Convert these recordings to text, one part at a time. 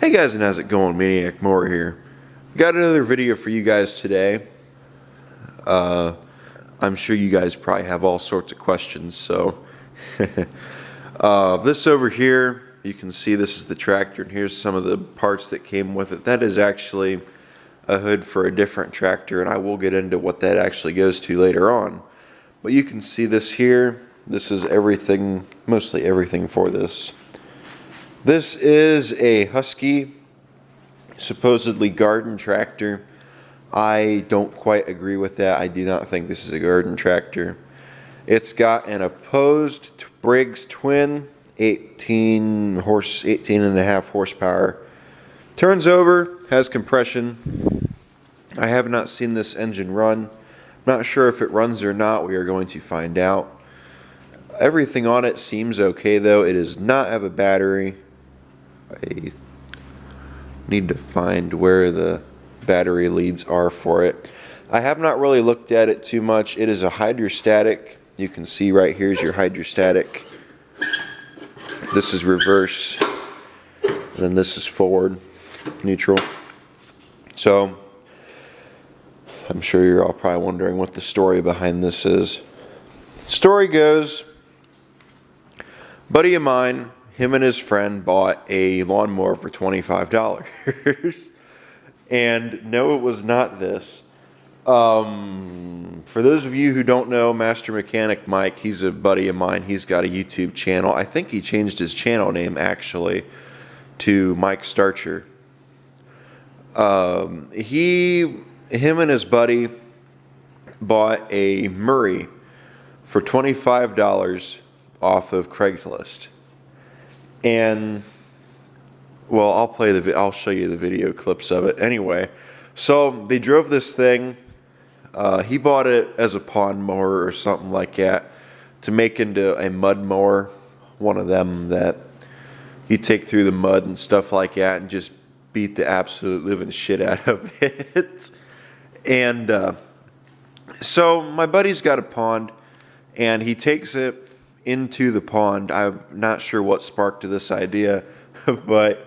Hey guys, and how's it going? Maniac Moore here. Got another video for you guys today. I'm sure you guys probably have all sorts of questions, so this over here, you can see this is the tractor, and here's some of the parts that came with it. That is actually a hood for a different tractor, and I will get into what that actually goes to later on. But you can see this here. This is everything, mostly everything for this. This is a Husky, supposedly garden tractor. I don't quite agree with that. I do not think this is a garden tractor. It's got an opposed Briggs twin, 18 and a half horsepower. Turns over, has compression. I have not seen this engine run. Not sure if it runs or not. We are going to find out. Everything on it seems okay though. It does not have a battery. I need to find where the battery leads are for it. I have not really looked at it too much. It is a hydrostatic. You can see right here is your hydrostatic. This is reverse. And then this is forward, neutral. So I'm sure you're all probably wondering what the story behind this is. Story goes, buddy of mine, him and his friend bought a lawnmower for $25. And no, it was not this. For those of you who don't know, Master Mechanic Mike, he's a buddy of mine. He's got a YouTube channel. I think he changed his channel name actually to Mike Starcher. Him and his buddy bought a Murray for $25 off of Craigslist. And well, I'll show you the video clips of it anyway. So they drove this thing. He bought it as a pond mower or something like that to make into a mud mower, one of them that you take through the mud and stuff like that and just beat the absolute living shit out of it. And so my buddy's got a pond, and he takes it into the pond. I'm not sure what sparked this idea, but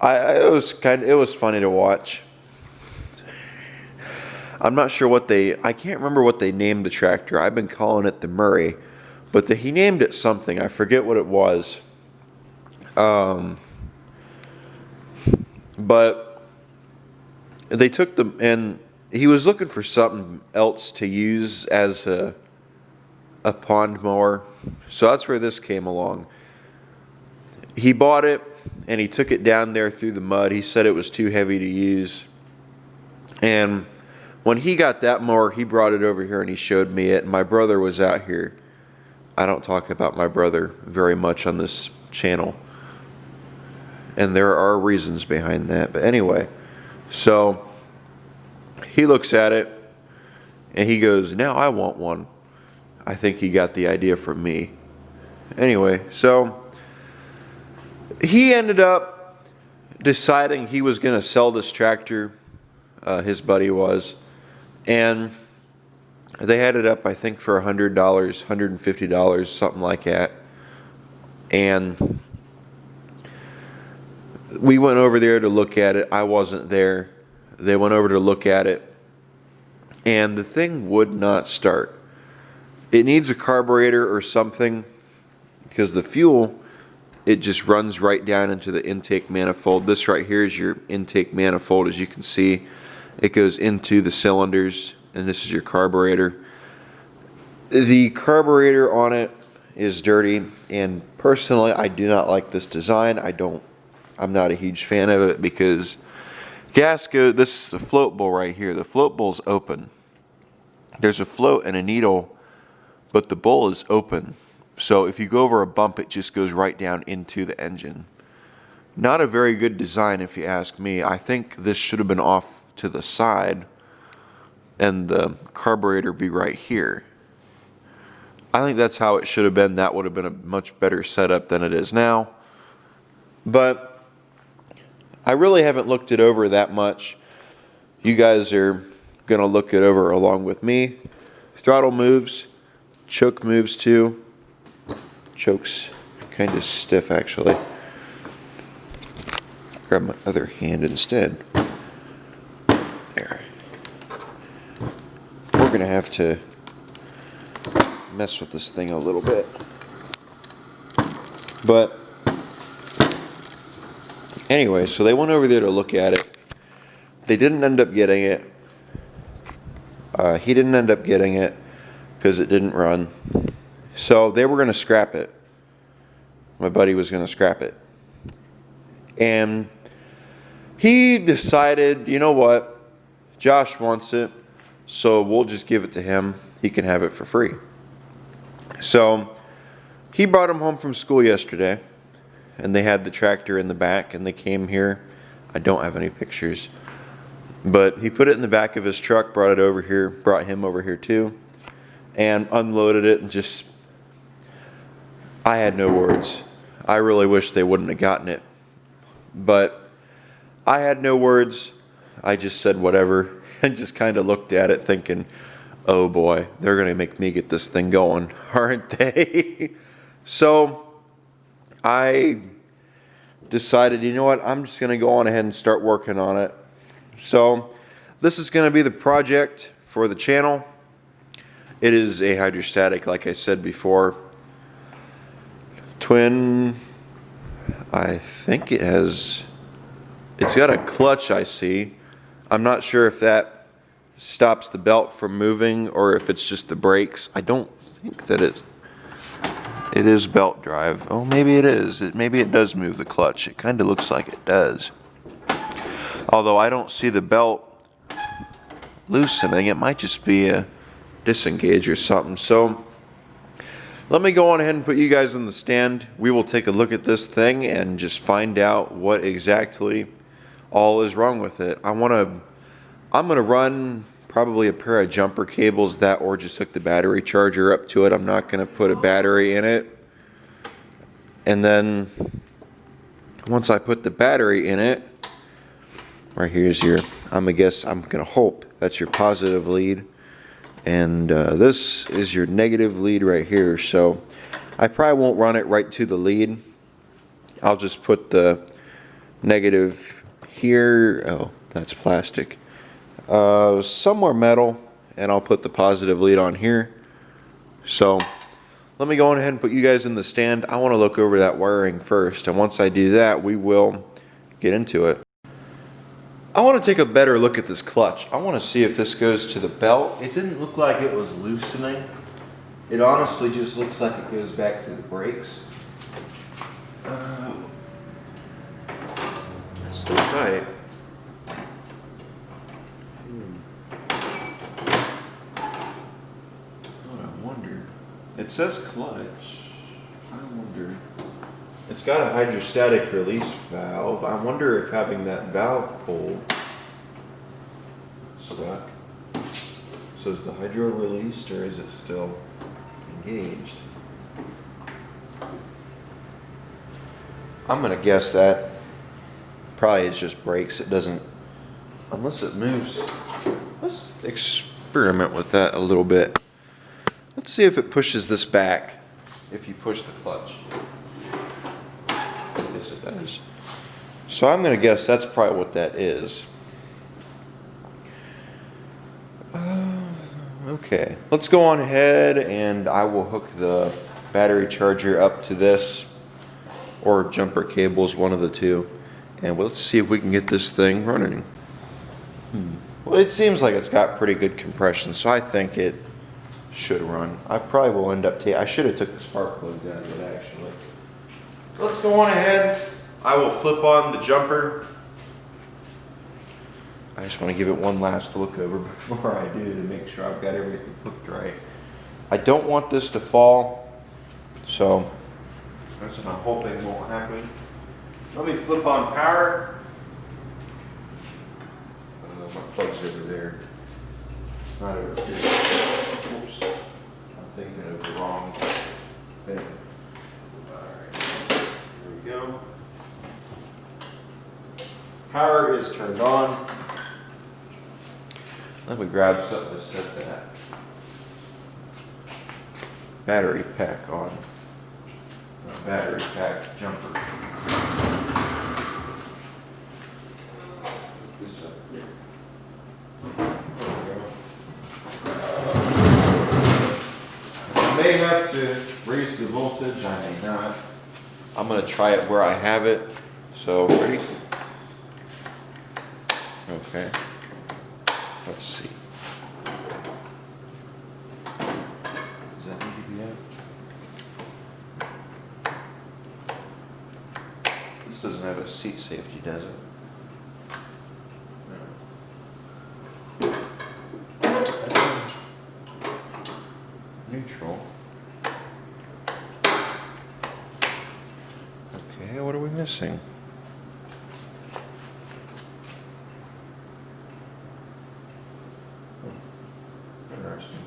it was funny to watch. I'm not sure I can't remember what they named the tractor. I've been calling it the Murray, but he named it something. I forget what it was. But they took and he was looking for something else to use as a pond mower. So that's where this came along. He bought it and he took it down there through the mud. He said it was too heavy to use. And when he got that mower, he brought it over here and he showed me it. And my brother was out here. I don't talk about my brother very much on this channel. And there are reasons behind that. But anyway, so he looks at it and he goes, now I want one. I think he got the idea from me. Anyway, so he ended up deciding he was going to sell this tractor, his buddy was, and they had it up, I think, for $100, $150, something like that. And we went over there to look at it. I wasn't there. They went over to look at it, and the thing would not start. It needs a carburetor or something, because the fuel, it just runs right down into the intake manifold. This right here is your intake manifold. As you can see, it goes into the cylinders, and this is your carburetor. The carburetor on it is dirty, and personally, I do not like this design. I'm not a huge fan of it because this is the float bowl right here. The float bowl's open. There's a float and a needle, but the bowl is open. So if you go over a bump, it just goes right down into the engine. Not a very good design if you ask me. I think this should have been off to the side and the carburetor be right here. I think that's how it should have been. That would have been a much better setup than it is now. But I really haven't looked it over that much. You guys are going to look it over along with me. Throttle moves. Choke moves too. Choke's kind of stiff actually. grab my other hand instead. There. We're gonna have to mess with this thing a little bit. But anyway, so they went over there to look at it. They didn't end up getting it. He didn't end up getting it because it didn't run. So they were going to scrap it. My buddy was going to scrap it. And he decided, you know what? Josh wants it, so we'll just give it to him. He can have it for free. So he brought him home from school yesterday, and they had the tractor in the back, and they came here. I don't have any pictures, but he put it in the back of his truck, brought it over here, brought him over here too, and unloaded it, and just, I had no words. I really wish they wouldn't have gotten it, but I had no words. I just said whatever and just kind of looked at it thinking, oh boy, they're going to make me get this thing going, aren't they? So I decided, you know what, I'm just going to go on ahead and start working on it. So this is going to be the project for the channel. It is a hydrostatic, like I said before. Twin, I think it's got a clutch, I see. I'm not sure if that stops the belt from moving or if it's just the brakes. I don't think that it is belt drive. Oh, maybe it is. Maybe it does move the clutch. It kind of looks like it does. Although I don't see the belt loosening. It might just be a disengage or something. So let me go on ahead and put you guys in the stand. We will take a look at this thing and just find out what exactly all is wrong with it. I'm gonna run probably a pair of jumper cables, that or just hook the battery charger up to it. I'm not gonna put a battery in it. And then once I put the battery in it, right here's your, I'm gonna hope that's your positive lead. And this is your negative lead right here. So I probably won't run it right to the lead. I'll just put the negative here. Oh, that's plastic. Somewhere metal, and I'll put the positive lead on here. So let me go on ahead and put you guys in the stand. I want to look over that wiring first, and once I do that, we will get into it. I want to take a better look at this clutch. I want to see if this goes to the belt. It didn't look like it was loosening. It honestly just looks like it goes back to the brakes. It's still tight. I wonder. It says clutch. I wonder. It's got a hydrostatic release valve. I wonder if having that valve pulled stuck. So is the hydro released or is it still engaged? I'm gonna guess that probably it's just brakes. It doesn't, unless it moves. Let's experiment with that a little bit. Let's see if it pushes this back if you push the clutch. Yes, it does. So I'm gonna guess that's probably what that is. Okay, let's go on ahead and I will hook the battery charger up to this, or jumper cables, one of the two, and let's see if we can get this thing running. Well, it seems like it's got pretty good compression, so I think it should run. I probably will end up I should have took the spark plugs out of it actually. Let's go on ahead. I will flip on the jumper. I just want to give it one last look over before I do to make sure I've got everything hooked right. I don't want this to fall, so that's what I'm hoping won't happen. Let me flip on power. My plug's over there, not over here. Oops, I'm thinking of the wrong thing. Alright, here we go. Power is turned on. Let me grab something to set that battery pack on. Battery pack jumper. have to raise the voltage, I may not. I'm going to try it where I have it. So, ready? Okay. Let's see. Does that need to be out? This doesn't have a seat safety, does it? Neutral. Okay, what are we missing? Interesting.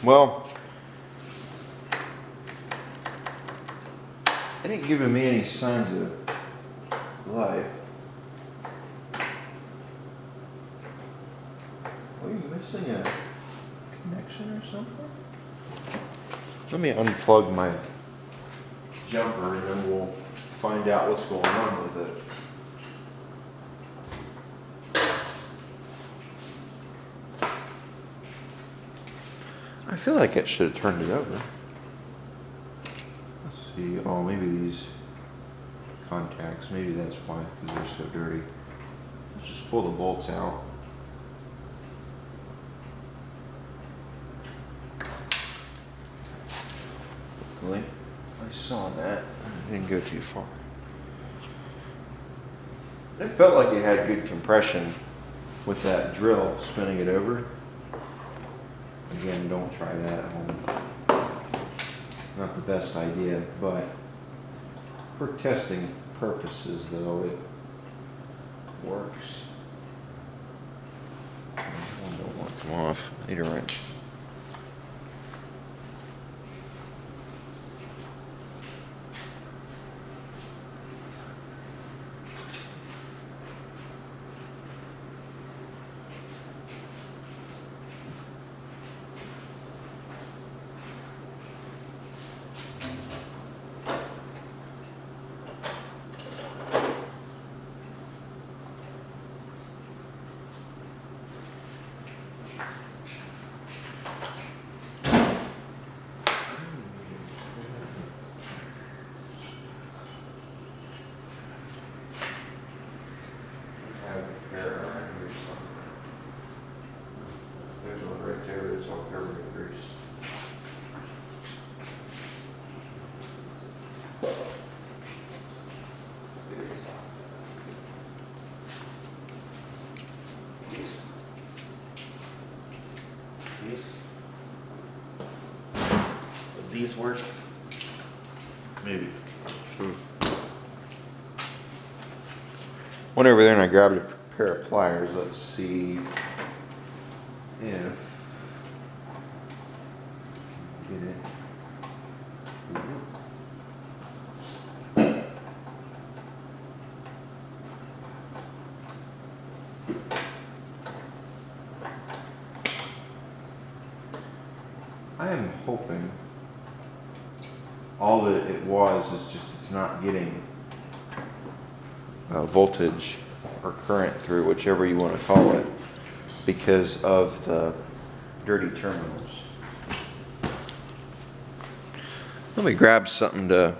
Well, it ain't giving me any signs of life. Are you missing a connection or something? Let me unplug my jumper and then we'll find out what's going on with it. I feel like it should have turned it over. Let's see. Oh, maybe these contacts, maybe that's why, because they're so dirty. Let's just pull the bolts out. Really? I saw that. I didn't go too far. It felt like it had good compression with that drill spinning it over. Again, don't try that at home. Not the best idea, but for testing purposes though, it works. One don't want to come off. Need a wrench. There's one right there that's all covered in grease. These work? Maybe. Went over there and I grabbed a pair of pliers. Let's see if get it. I am hoping all that it was is just it's not getting voltage or current through, whichever you want to call it, because of the dirty terminals. Let me grab something to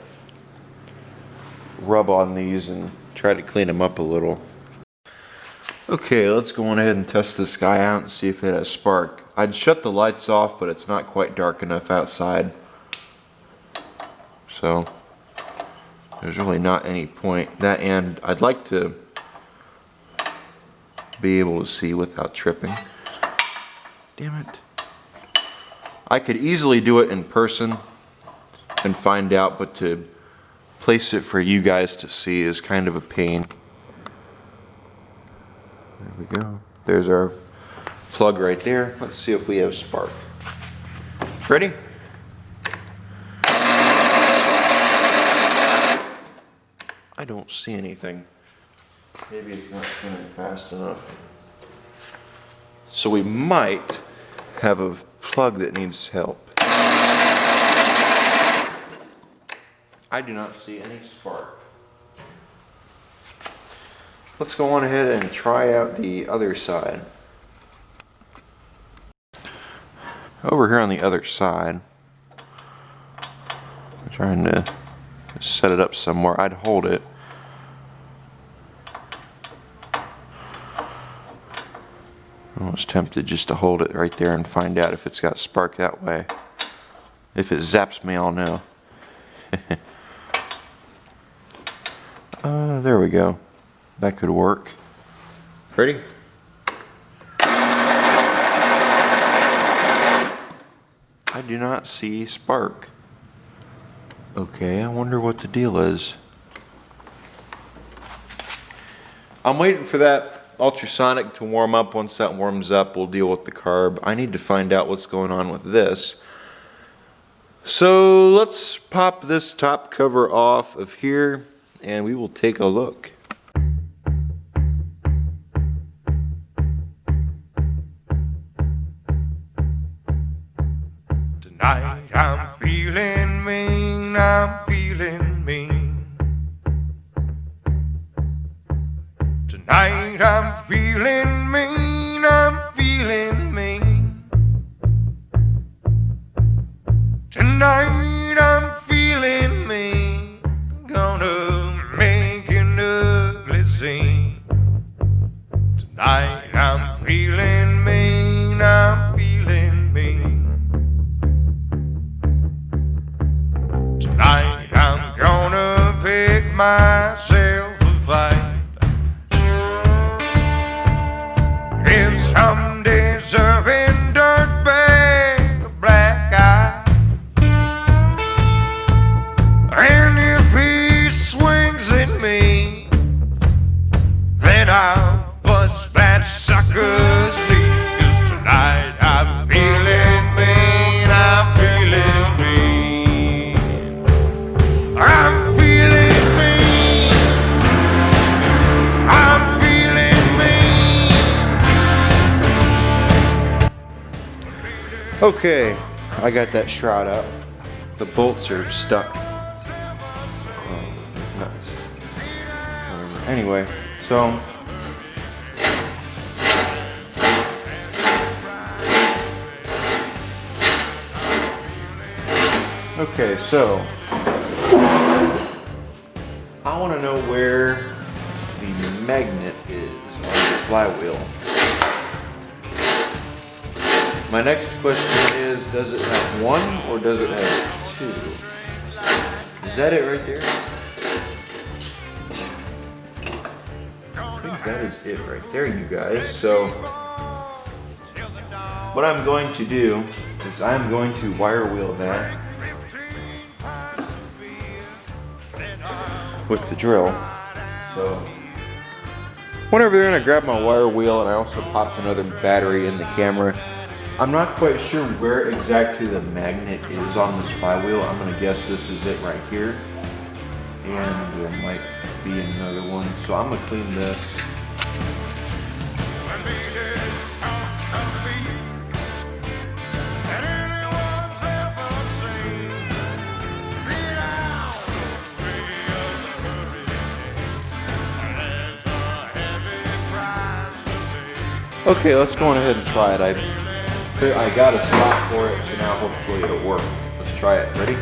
rub on these and try to clean them up a little. Okay, let's go on ahead and test this guy out and see if it has spark. I'd shut the lights off, but it's not quite dark enough outside. So there's really not any point. That end, I'd like to be able to see without tripping. Damn it. I could easily do it in person and find out, but to place it for you guys to see is kind of a pain. There we go. There's our plug right there. Let's see if we have spark. Ready? I don't see anything. Maybe it's not spinning fast enough. So we might have a plug that needs help. I do not see any spark. Let's go on ahead and try out the other side. Over here on the other side, I'm trying to set it up somewhere. I'd hold it. I was tempted just to hold it right there and find out if it's got spark that way. If it zaps me, I'll know. There we go. That could work. Ready? I do not see spark. Okay, I wonder what the deal is. I'm waiting for that ultrasonic to warm up. Once that warms up, we'll deal with the carb. I need to find out what's going on with this. So let's pop this top cover off of here and we will take a look. Tonight I'm feeling mean, I'm feeling mean. Tonight I'm feeling mean, I'm feeling mean. Tonight I'm feeling mean, gonna make an ugly scene. Tonight I'm feeling mean, I'm feeling mean. Tonight I'm gonna pick myself a fight. If some deserving dirtbag, a black eye, and if he swings at me, then I'll bust that sucker's knee. 'Cause tonight I'm feeling mean, I'm feeling mean. I'm feeling mean, I'm feeling mean. Okay, I got that shroud up. The bolts are stuck. Oh, nuts. Whatever. Anyway, so okay, so I want to know where the magnet is on the flywheel. My next question is, does it have one or does it have two? Is that it right there? I think that is it right there, you guys. So what I'm going to do is I'm going to wire wheel that with the drill. So whenever they're gonna grab my wire wheel, and I also popped another battery in the camera. I'm not quite sure where exactly the magnet is on this flywheel. I'm gonna guess this is it right here, and there might be another one. So I'm gonna clean this. Okay, let's go on ahead and try it. I got a spot for it, so now hopefully it'll work. Let's try it. Ready?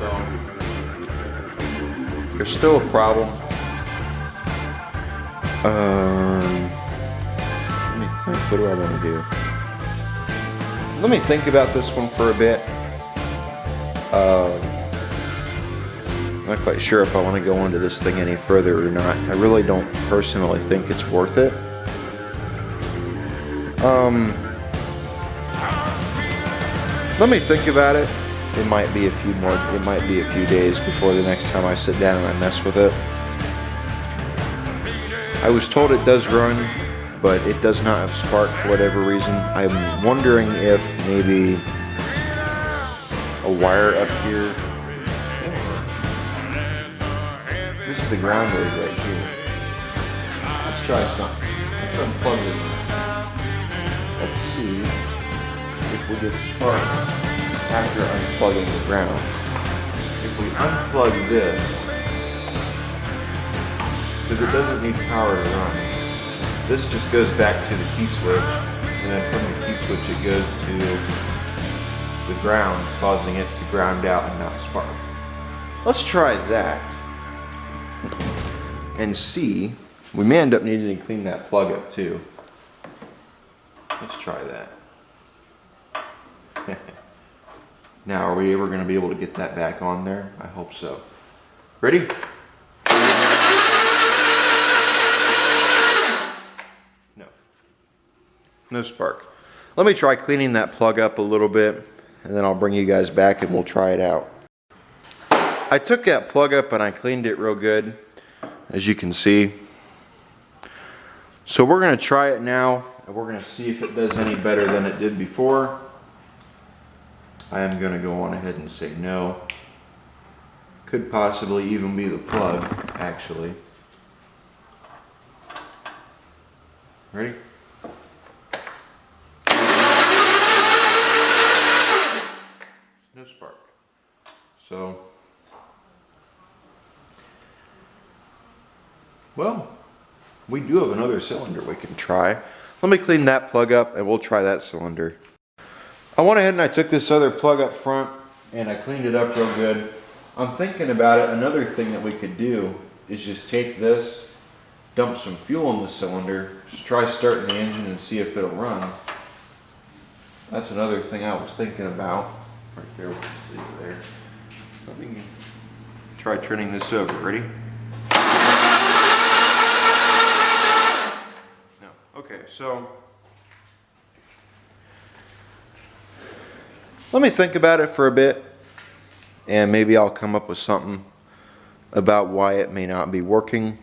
So there's still a problem. Let me think. What do I want to do? Let me think about this one for a bit. I'm not quite sure if I want to go into this thing any further or not. I really don't personally think it's worth it. Let me think about it. It might be a few days before the next time I sit down and I mess with it. I was told it does run, but it does not have spark for whatever reason. I'm wondering if maybe a wire up here. This is the ground load right here. Let's try something. Let's unplug it. Let's see if we get spark after unplugging the ground. If we unplug this, because it doesn't need power to run. This just goes back to the key switch, and then from the key switch it goes to the ground, causing it to ground out and not spark. Let's try that and see. We may end up needing to clean that plug up too. Let's try that. Now, are we ever going to be able to get that back on there? I hope so. Ready? No. No spark. Let me try cleaning that plug up a little bit, and then I'll bring you guys back and we'll try it out. I took that plug up and I cleaned it real good, as you can see. So we're going to try it now, and we're going to see if it does any better than it did before. I am going to go on ahead and say no. Could possibly even be the plug, actually. Ready? No spark. So, well, we do have another cylinder we can try. Let me clean that plug up and we'll try that cylinder. I went ahead and I took this other plug up front and I cleaned it up real good. I'm thinking about it. Another thing that we could do is just take this, dump some fuel in the cylinder, just try starting the engine and see if it'll run. That's another thing I was thinking about. Right there, we can see it there. Let me try turning this over. Ready? No. Okay, so let me think about it for a bit, and maybe I'll come up with something about why it may not be working.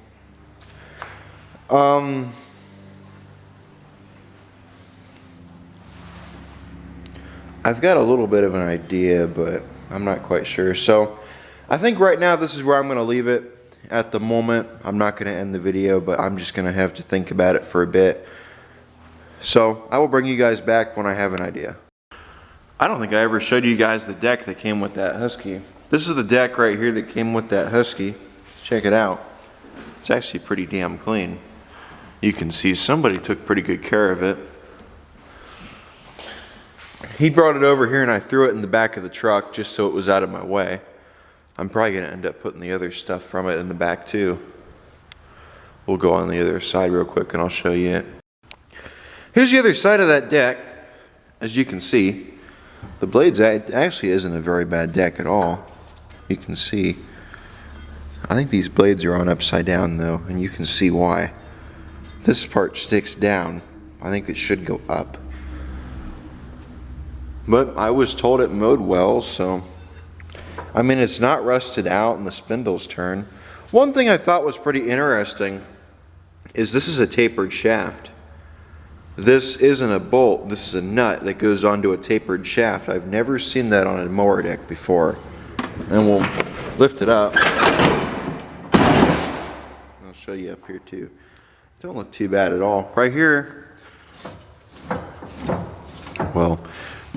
I've got a little bit of an idea, but I'm not quite sure. So I think right now this is where I'm going to leave it at the moment. I'm not going to end the video, but I'm just going to have to think about it for a bit. So I will bring you guys back when I have an idea. I don't think I ever showed you guys the deck that came with that Husky. This is the deck right here that came with that Husky. Check it out. It's actually pretty damn clean. You can see somebody took pretty good care of it. He brought it over here and I threw it in the back of the truck just so it was out of my way. I'm probably going to end up putting the other stuff from it in the back too. We'll go on the other side real quick and I'll show you it. Here's the other side of that deck. As you can see, the blades, it actually isn't a very bad deck at all. You can see. I think these blades are on upside down though, and you can see why. This part sticks down. I think it should go up. But I was told it mowed well, so I mean, it's not rusted out and the spindles turn. One thing I thought was pretty interesting is this is a tapered shaft. This isn't a bolt, this is a nut that goes onto a tapered shaft. I've never seen that on a mower deck before. And we'll lift it up. I'll show you up here too. Don't look too bad at all. Right here, well,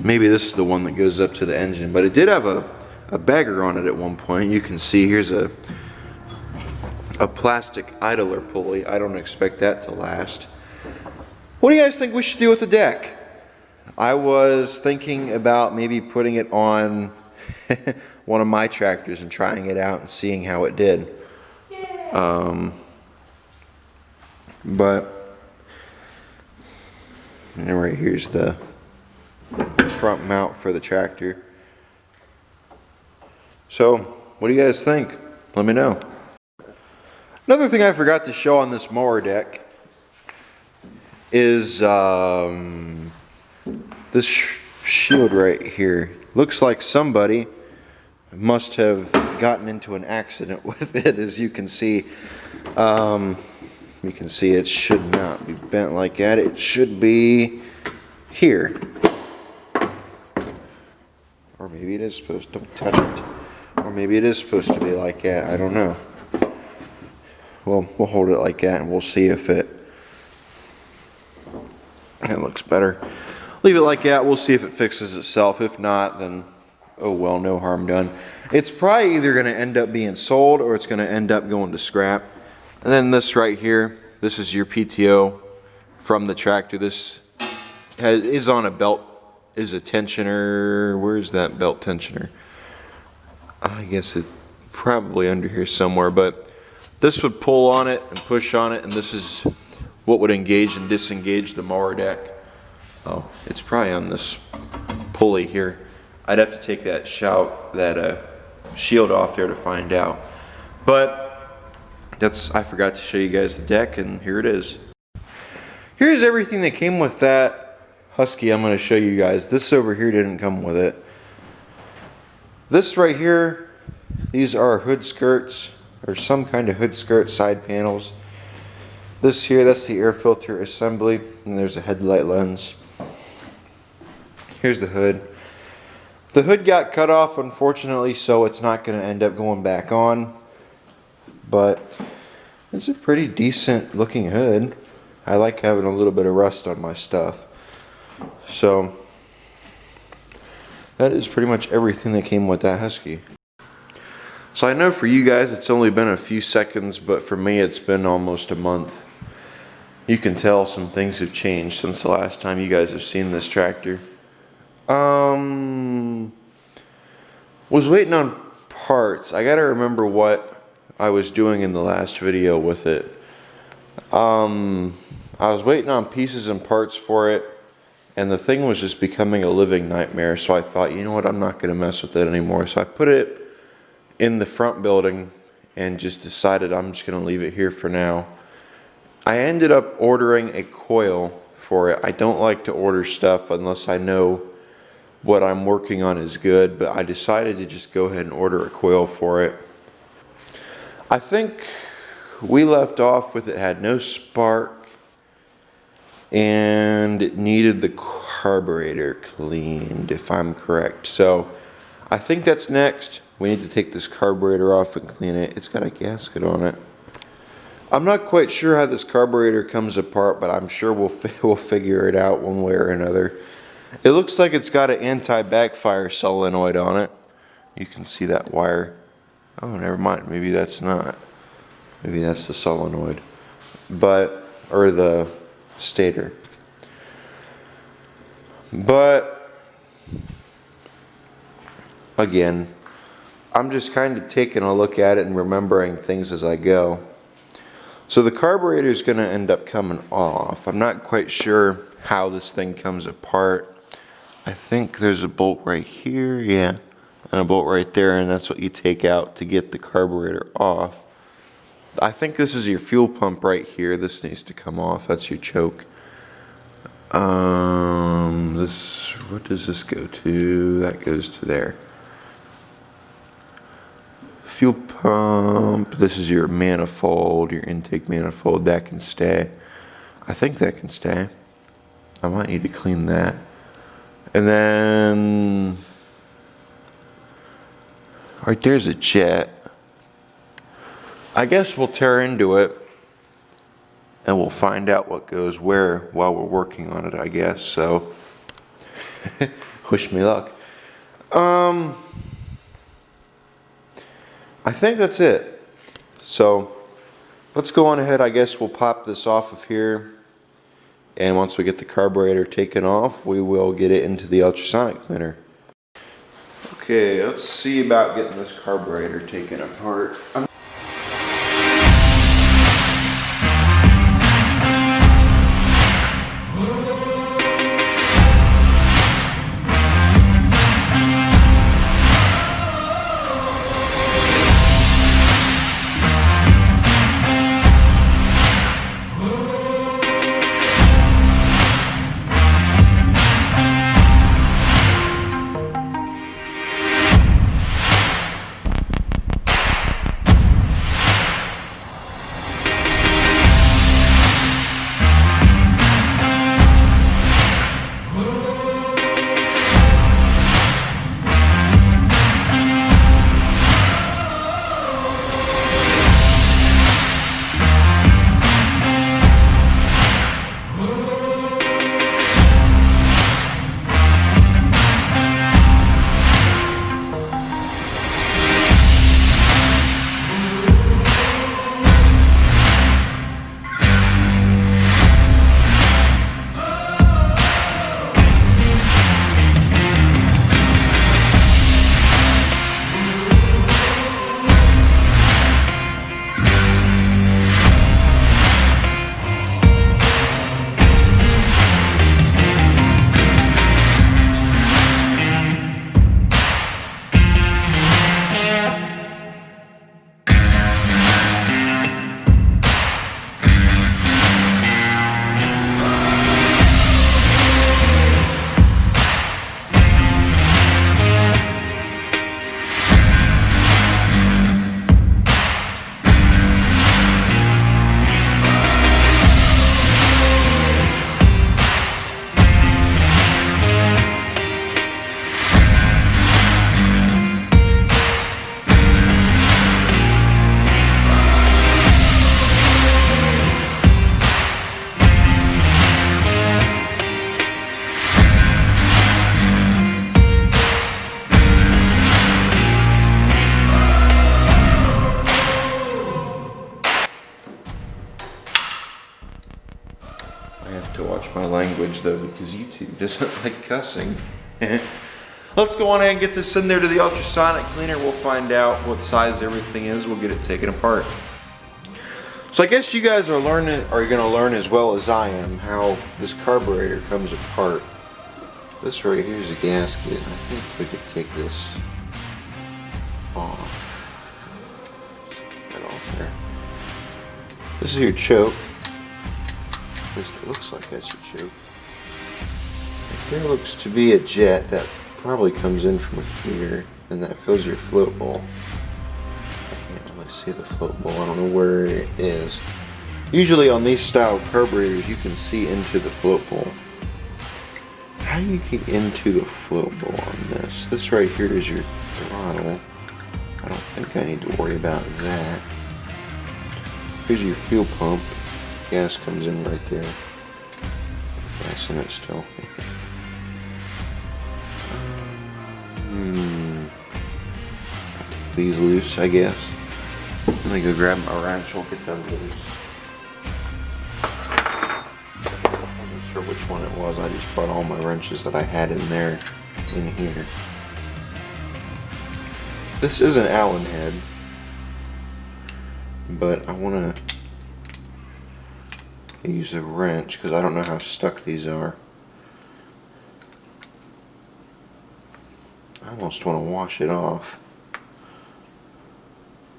maybe this is the one that goes up to the engine, but it did have a bagger on it at one point. You can see here's a plastic idler pulley. I don't expect that to last. What do you guys think we should do with the deck? I was thinking about maybe putting it on one of my tractors and trying it out and seeing how it did. But and right here's the front mount for the tractor. So, what do you guys think? Let me know. Another thing I forgot to show on this mower deck is this shield right here. Looks like somebody must have gotten into an accident with it, as you can see. You can see it should not be bent like that. It should be here. Or maybe it is supposed to, don't touch it. Or maybe it is supposed to be like that. I don't know. Well, we'll hold it like that and we'll see if it looks better. Leave it like that. We'll see if it fixes itself. If not, then oh well, no harm done. It's probably either going to end up being sold or it's going to end up going to scrap. And then this right here, this is your PTO from the tractor. This is on a belt, is a tensioner. Where's that belt tensioner? I guess it's probably under here somewhere, but this would pull on it and push on it, and this is what would engage and disengage the mower deck. Oh, it's probably on this pulley here. I'd have to take that shield off there to find out. But I forgot to show you guys the deck, and here it is. Here's everything that came with that Husky I'm going to show you guys. This over here didn't come with it. This right here, these are hood skirts, or some kind of hood skirt side panels. This here, that's the air filter assembly, and there's a headlight lens. Here's the hood. The hood got cut off, unfortunately, so it's not going to end up going back on. But it's a pretty decent looking hood. I like having a little bit of rust on my stuff. So that is pretty much everything that came with that Husky. So I know for you guys it's only been a few seconds, but for me it's been almost a month. You can tell some things have changed since the last time you guys have seen this tractor. Was waiting on parts. I gotta remember what I was doing in the last video with it. I was waiting on pieces and parts for it, and the thing was just becoming a living nightmare, so I thought, you know what, I'm not gonna mess with it anymore. So I put it in the front building and just decided I'm just gonna leave it here for now. I ended up ordering a coil for it. I don't like to order stuff unless I know what I'm working on is good, but I decided to just go ahead and order a coil for it. I think we left off with it had no spark and it needed the carburetor cleaned, if I'm correct. So I think that's next. We need to take this carburetor off and clean it. It's got a gasket on it. I'm not quite sure how this carburetor comes apart, but I'm sure we'll figure it out one way or another. It looks like it's got an anti-backfire solenoid on it. You can see that wire. Oh, never mind. Maybe that's not. Maybe that's the solenoid. Or the stator. But, again, I'm just kind of taking a look at it and remembering things as I go. So the carburetor is going to end up coming off. I'm not quite sure how this thing comes apart. I think there's a bolt right here, yeah, and a bolt right there, and that's what you take out to get the carburetor off. I think this is your fuel pump right here. This needs to come off. That's your choke. What does this go to? That goes to there. Fuel pump. This is your manifold, your intake manifold. That can stay. I think that can stay. I might need to clean that. And then right there's a jet. I guess we'll tear into it and we'll find out what goes where while we're working on it, I guess. So wish me luck. I think that's it. So let's go on ahead. I guess we'll pop this off of here. And once we get the carburetor taken off, we will get it into the ultrasonic cleaner. Okay, let's see about getting this carburetor taken apart. language though, because YouTube doesn't like cussing. Let's go on ahead and get this in there to the ultrasonic cleaner. We'll find out what size everything is. We'll get it taken apart. So I guess you guys are going to learn as well as I am how this carburetor comes apart. This right here is a gasket. I think we could take this off. Get that off there. This is your choke. At least it looks like that's your choke. There looks to be a jet that probably comes in from here, and that fills your float bowl. I can't really see the float bowl. I don't know where it is. Usually on these style carburetors, you can see into the float bowl. How do you get into the float bowl on this? This right here is your throttle. I don't think I need to worry about that. Here's your fuel pump. Gas comes in right there. Gas in it still. These loose, I guess. Let me go grab my wrench. We'll get them loose. I wasn't sure which one it was. I just brought all my wrenches that I had in there in here. This is an Allen head, but I want to use a wrench because I don't know how stuck these are. I almost want to wash it off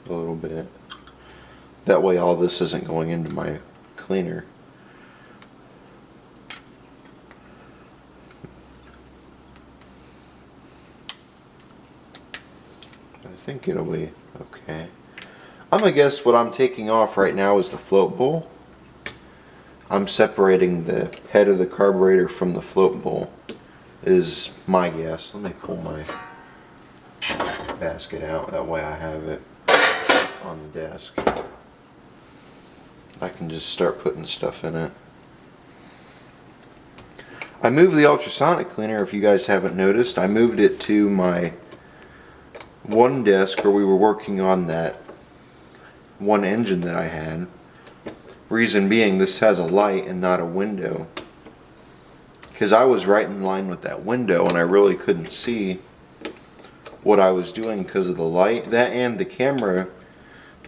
a little bit. That way all this isn't going into my cleaner. I think it'll be okay. I'm gonna guess what I'm taking off right now is the float bowl. I'm separating the head of the carburetor from the float bowl, is my guess. Let me pull my basket out, that way I have it on the desk. I can just start putting stuff in it. I moved the ultrasonic cleaner, if you guys haven't noticed. I moved it to my one desk where we were working on that one engine that I had. Reason being, this has a light and not a window. Because I was right in line with that window and I really couldn't see what I was doing because of the light. That and the camera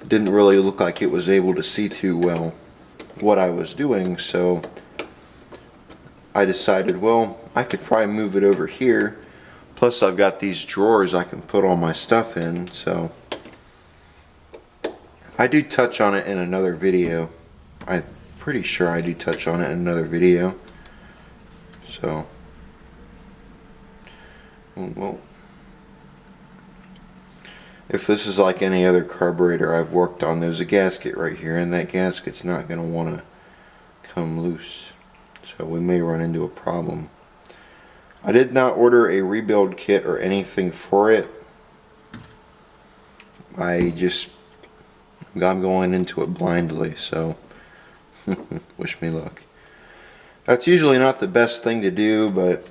didn't really look like it was able to see too well what I was doing, so I decided, well, I could probably move it over here. Plus I've got these drawers I can put all my stuff in, so I do touch on it in another video. I'm pretty sure I do touch on it in another video. So, well, if this is like any other carburetor I've worked on, there's a gasket right here, and that gasket's not going to want to come loose. So we may run into a problem. I did not order a rebuild kit or anything for it. I'm going into it blindly, so wish me luck. That's usually not the best thing to do, but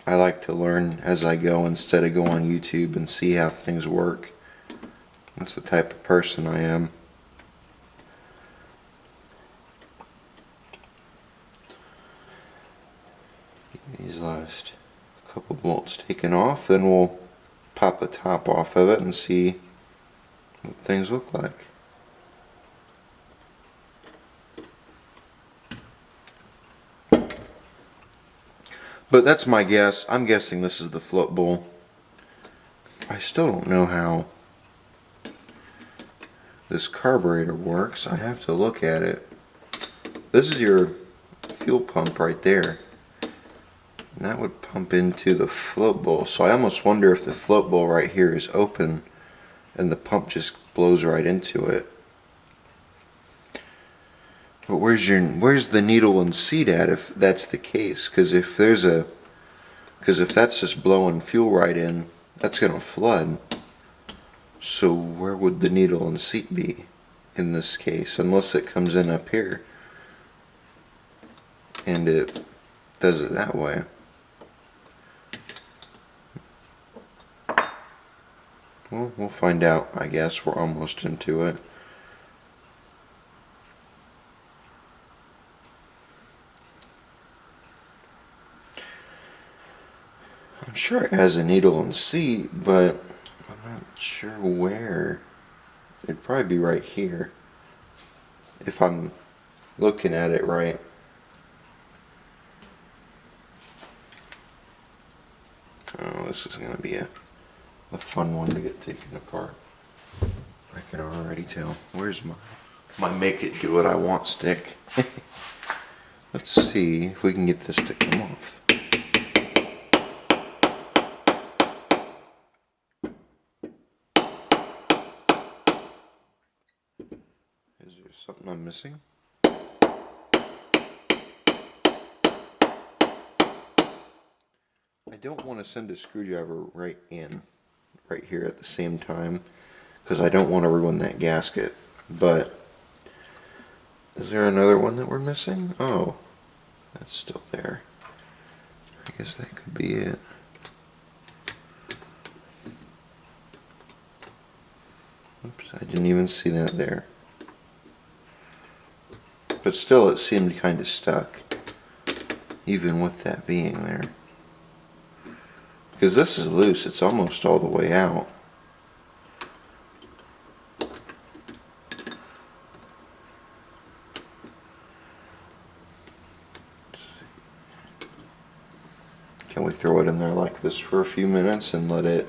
I like to learn as I go instead of go on YouTube and see how things work. That's the type of person I am. Get these last couple bolts taken off, then we'll pop the top off of it and see what things look like. But that's my guess. I'm guessing this is the float bowl. I still don't know how this carburetor works. I have to look at it. This is your fuel pump right there. And that would pump into the float bowl. So I almost wonder if the float bowl right here is open and the pump just blows right into it. But where's the needle and seat at if that's the case? Because if that's just blowing fuel right in, that's gonna flood. So where would the needle and seat be in this case? Unless it comes in up here and it does it that way. Well, we'll find out, I guess. We're almost into it. I'm sure it has a needle and seat, but I'm not sure where. It'd probably be right here, if I'm looking at it right. Oh, this is going to be a fun one to get taken apart. I can already tell. Where's my make it do what I want stick? Let's see if we can get this to come off. Is there something I'm missing? I don't want to send a screwdriver right here at the same time, because I don't want to ruin that gasket. But is there another one that we're missing? Oh, that's still there. I guess that could be it. Oops, I didn't even see that there. But still, it seemed kind of stuck, even with that being there. Because this is loose, it's almost all the way out. Can we throw it in there like this for a few minutes and let it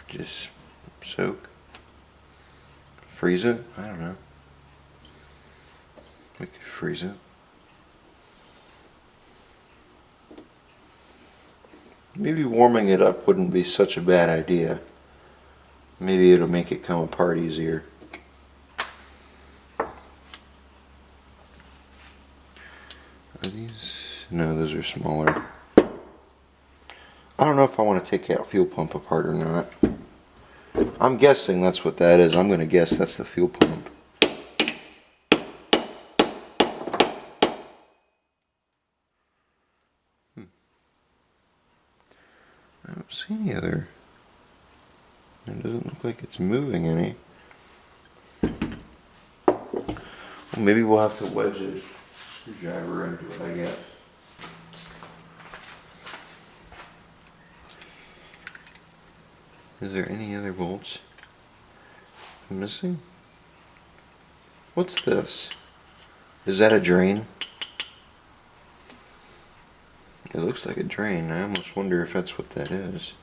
just soak? Freeze it? I don't know. We could freeze it. Maybe warming it up wouldn't be such a bad idea. Maybe it'll make it come apart easier. Are these? No, those are smaller. I don't know if I want to take that fuel pump apart or not. I'm guessing that's what that is. I'm going to guess that's the fuel pump. I don't see any other. It doesn't look like it's moving any. Well, maybe we'll have to wedge a screwdriver into it, I guess. Is there any other bolts I'm missing? What's this? Is that a drain? It looks like a drain. I almost wonder if that's what that is.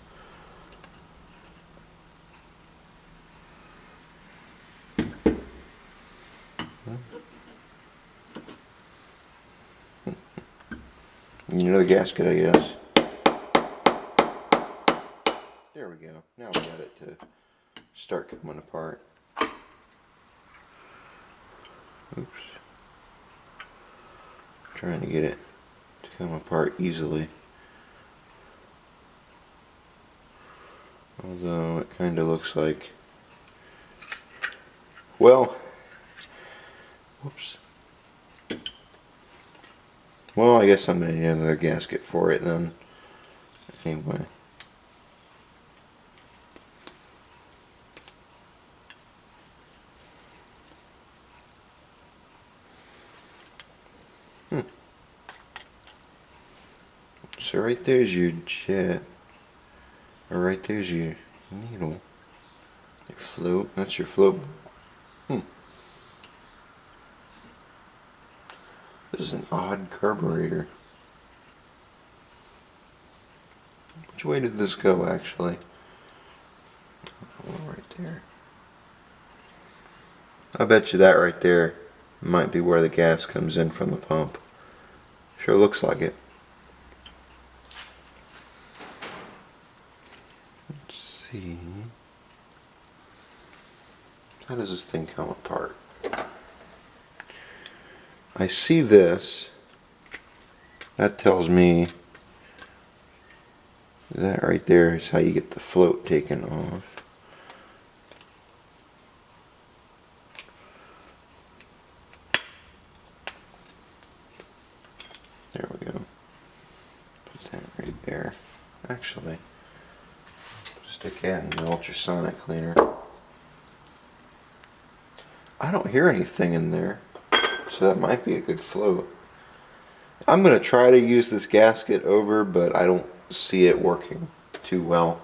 Another gasket, I guess. There we go. Now we got it to start coming apart. Oops. Trying to get it to come apart easily. Although it kind of looks like, well, whoops. Well, I guess I'm going to need another gasket for it then. Anyway. So right there's your jet. Or right there's your needle. Your float. That's your float. This is an odd carburetor. Which way did this go, actually? Oh, right there. I bet you that right there might be where the gas comes in from the pump. Sure looks like it. Let's see. How does this thing come apart? I see this. That tells me that right there is how you get the float taken off. There we go. Put that right there. Actually, stick that in the ultrasonic cleaner. I don't hear anything in there, so that might be a good float. I'm going to try to use this gasket over, but I don't see it working too well.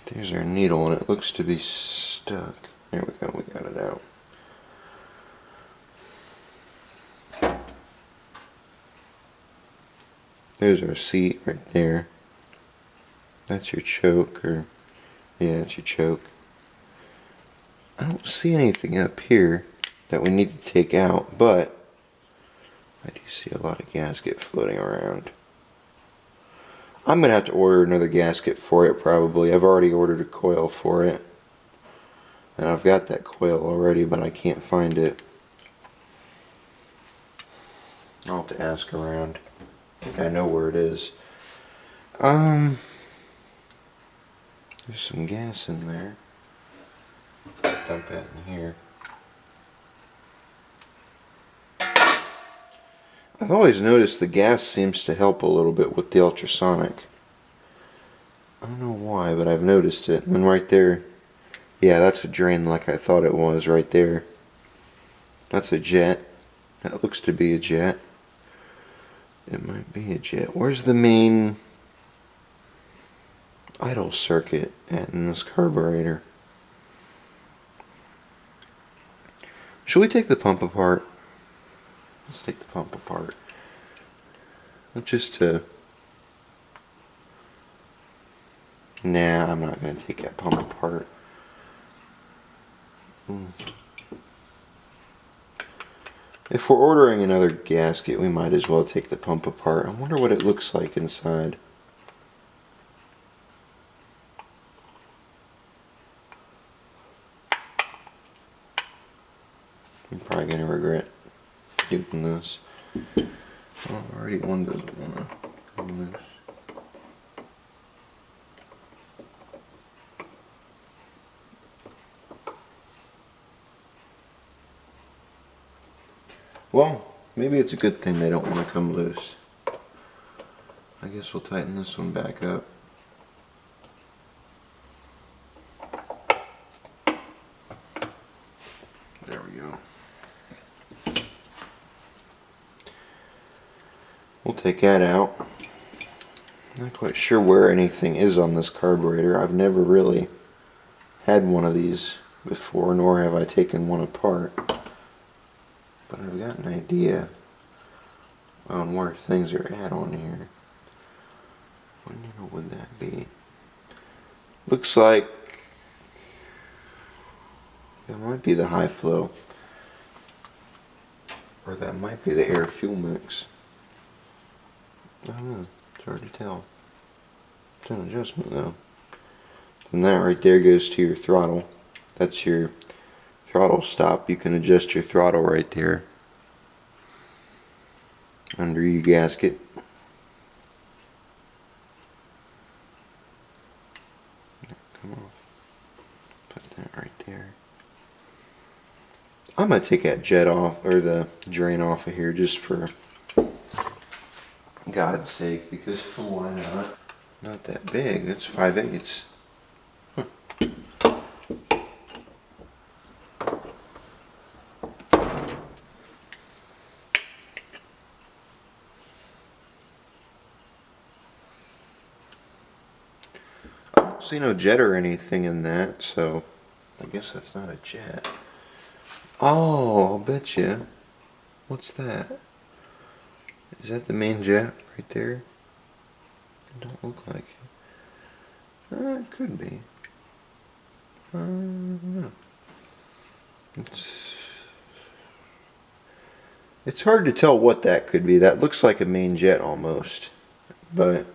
There's our needle, and it looks to be stuck. There we go, we got it out. There's our seat right there. That's your choke, or yeah, it's your choke. I don't see anything up here that we need to take out, but I do see a lot of gasket floating around. I'm going to have to order another gasket for it probably. I've already ordered a coil for it. And I've got that coil already, but I can't find it. I'll have to ask around. I think I know where it is. There's some gas in there. Dump that in here. I've always noticed the gas seems to help a little bit with the ultrasonic. I don't know why, but I've noticed it. And right there, yeah, that's a drain like I thought it was right there. That's a jet. That looks to be a jet. It might be a jet. Where's the main idle circuit at in this carburetor? Should we take the pump apart? Let's take the pump apart. Just to... Nah, I'm not going to take that pump apart. If we're ordering another gasket, we might as well take the pump apart. I wonder what it looks like inside. I'm probably going to regret doing this. Oh, already one doesn't want to come loose. Well, maybe it's a good thing they don't want to come loose. I guess we'll tighten this one back up. There we go. We'll take that out. Not quite sure where anything is on this carburetor. I've never really had one of these before, nor have I taken one apart. But I've got an idea on where things are at on here. What needle would that be? Looks like it might be the high flow. Or that might be the air fuel mix. I don't know. It's hard to tell. It's an adjustment though. And that right there goes to your throttle. That's your throttle stop. You can adjust your throttle right there under your gasket. Come on. Put that right there. I'm going to take that jet off, or the drain off of here, just for God's sake, because why not? Not that big. It's 5/8. Huh. I don't see no jet or anything in that, so I guess that's not a jet. Oh, I'll bet you. What's that? Is that the main jet right there? It don't look like it. It could be. I don't know. It's hard to tell what that could be. That looks like a main jet almost, but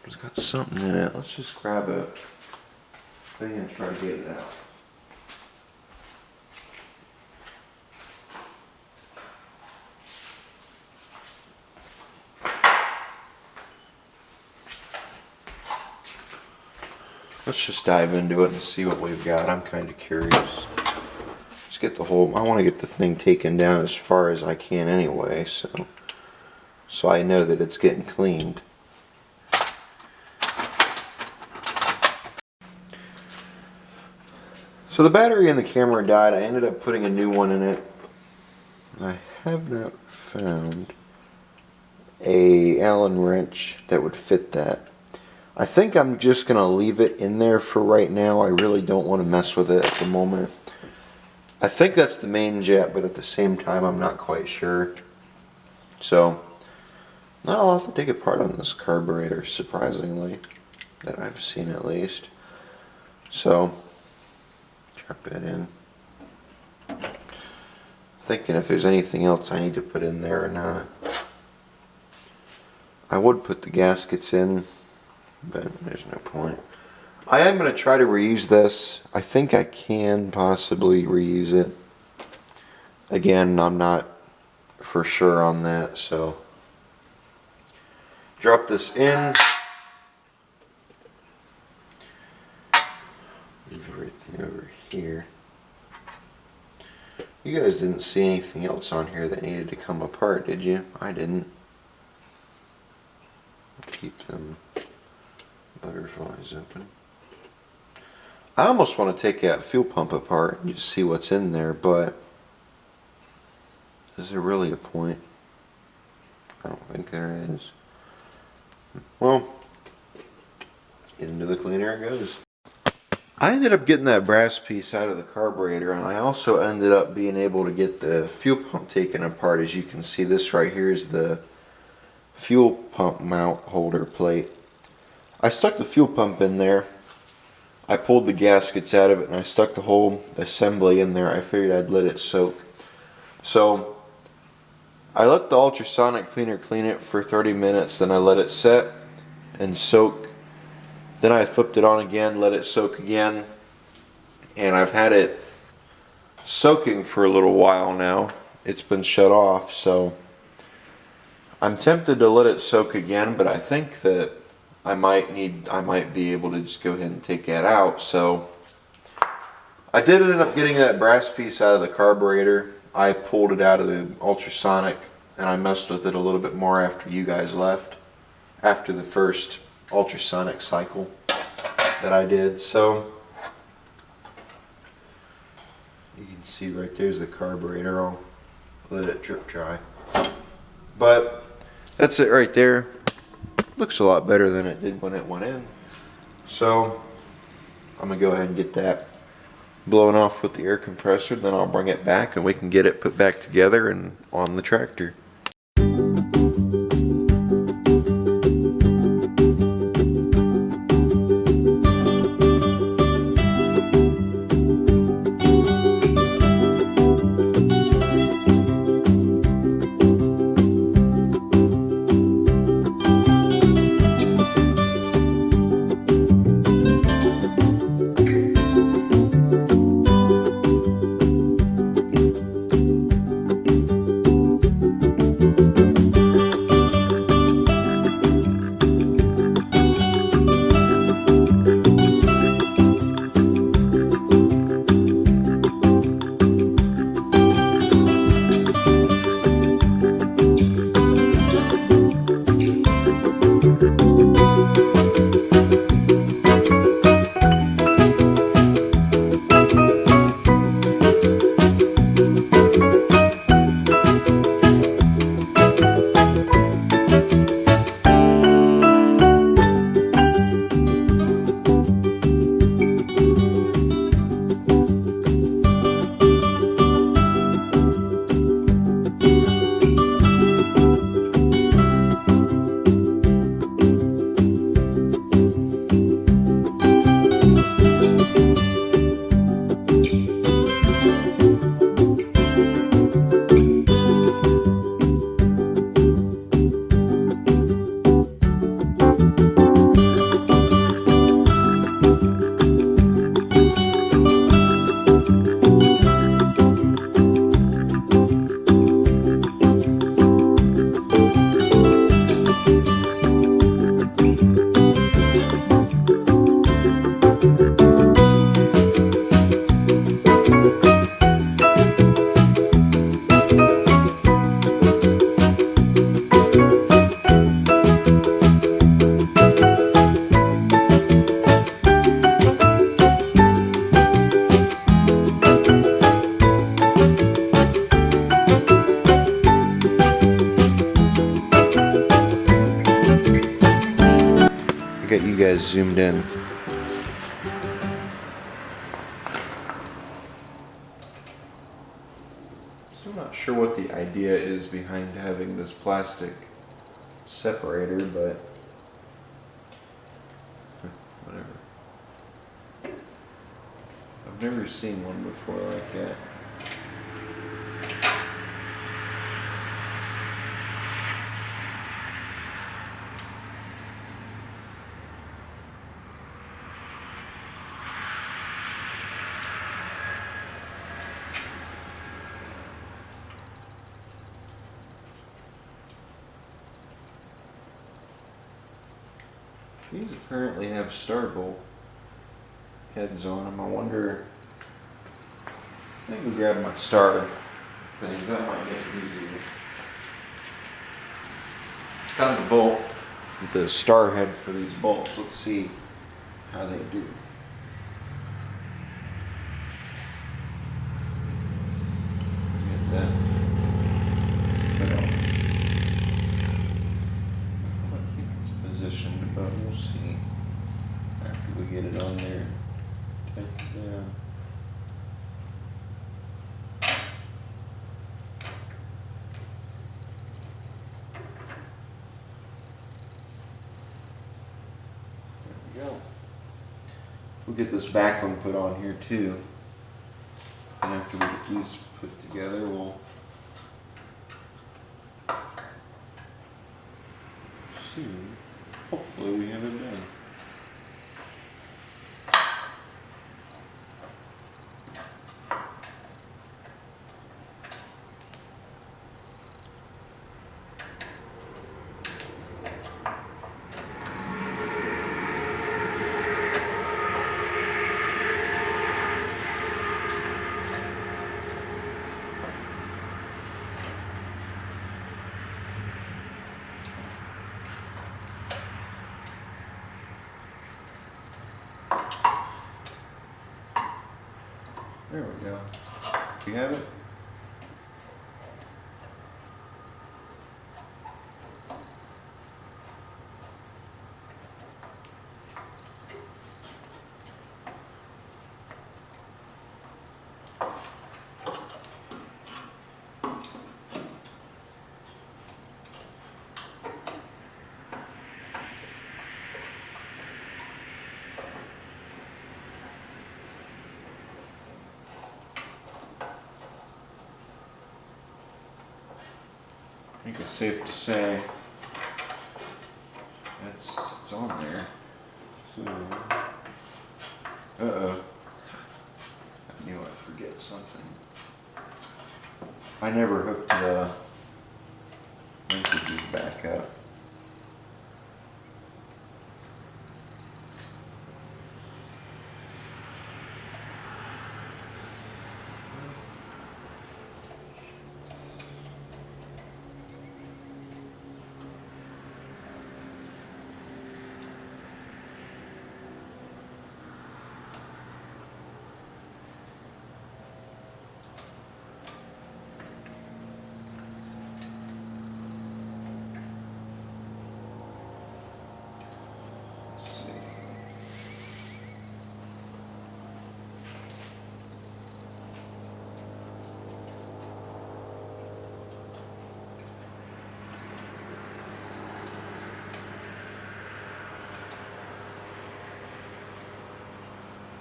it's got something in it. Let's just grab a thing and try to get it out. Let's just dive into it and see what we've got. I'm kind of curious. Let's get the whole, I want to get the thing taken down as far as I can anyway, so so I know that it's getting cleaned. So the battery in the camera died. I ended up putting a new one in it. I have not found a Allen wrench that would fit that. I think I'm just going to leave it in there for right now. I really don't want to mess with it at the moment. I think that's the main jet, but at the same time I'm not quite sure. So, I'll have to take apart on this carburetor, surprisingly, that I've seen at least. So, drop it in. Thinking if there's anything else I need to put in there or not. I would put the gaskets in, but there's no point. I am going to try to reuse this. I think I can possibly reuse it. Again, I'm not for sure on that, so drop this in. Move everything over here. You guys didn't see anything else on here that needed to come apart, did you? I didn't. Keep them butterflies open. I almost want to take that fuel pump apart and just see what's in there, but is there really a point? I don't think there is. Well, into the cleaner it goes. I ended up getting that brass piece out of the carburetor, and I also ended up being able to get the fuel pump taken apart. As you can see, this right here is the fuel pump mount holder plate. I stuck the fuel pump in there. I pulled the gaskets out of it and I stuck the whole assembly in there. I figured I'd let it soak. So I let the ultrasonic cleaner clean it for 30 minutes, then I let it set and soak. Then I flipped it on again, let it soak again, and I've had it soaking for a little while now. It's been shut off, so I'm tempted to let it soak again, but I think that I might be able to just go ahead and take that out. So I did end up getting that brass piece out of the carburetor. I pulled it out of the ultrasonic and I messed with it a little bit more after you guys left, after the first ultrasonic cycle that I did. So you can see right there's the carburetor. I'll let it drip dry. But that's it right there. Looks a lot better than it did when it went in. So I'm gonna go ahead and get that blown off with the air compressor, then I'll bring it back and we can get it put back together and on the tractor. got you guys zoomed in. So I'm not sure what the idea is behind having this plastic separator, but whatever. I've never seen one before like that. These apparently have star bolt heads on them. I wonder. Let me grab my star thing. That might make it easier. Found the bolt, the star head for these bolts. Let's see how they do. Get that put on. I don't think it's positioned, but we'll see after we get it on there. Take it down. Go. We'll get this back one put on here too. And after we get these put together, we'll see. Hopefully we have it done. There we go. You have it? I think it's safe to say it's on there. So, uh-oh. I knew I'd forget something. I never hooked the linkages back up.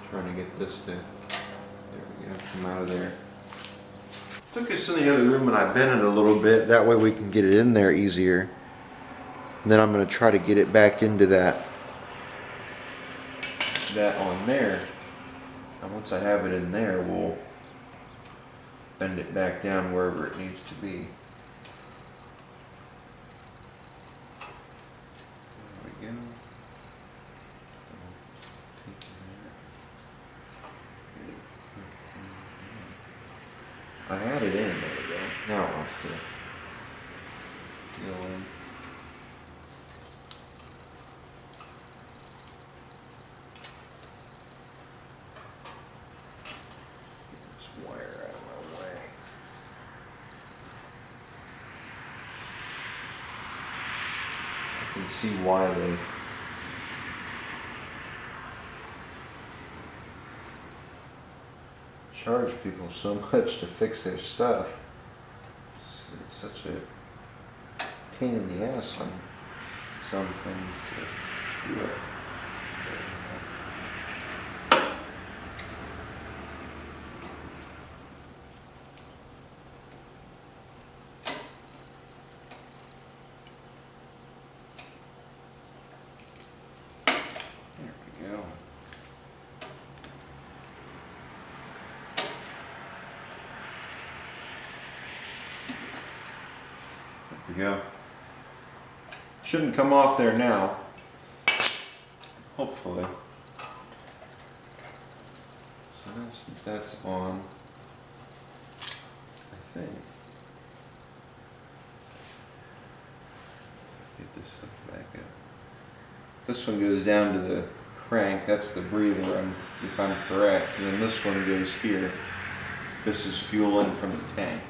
Trying to get this to, there we go, come out of there. Took us in the other room and I bent it a little bit, that way we can get it in there easier. And then I'm going to try to get it back into that on there. And once I have it in there, we'll bend it back down wherever it needs to be. There we go. I had it in, there we go. Now it wants to go in. Get this wire out of my way. I can see why they charge people so much to fix their stuff. It's such a pain in the ass on some things to do it. There we go. There we go. Shouldn't come off there now. Hopefully. So now since that's on, I think. Get this stuff back up. This one goes down to the crank, that's the breather, if I'm correct. And then this one goes here. This is fuel in from the tank.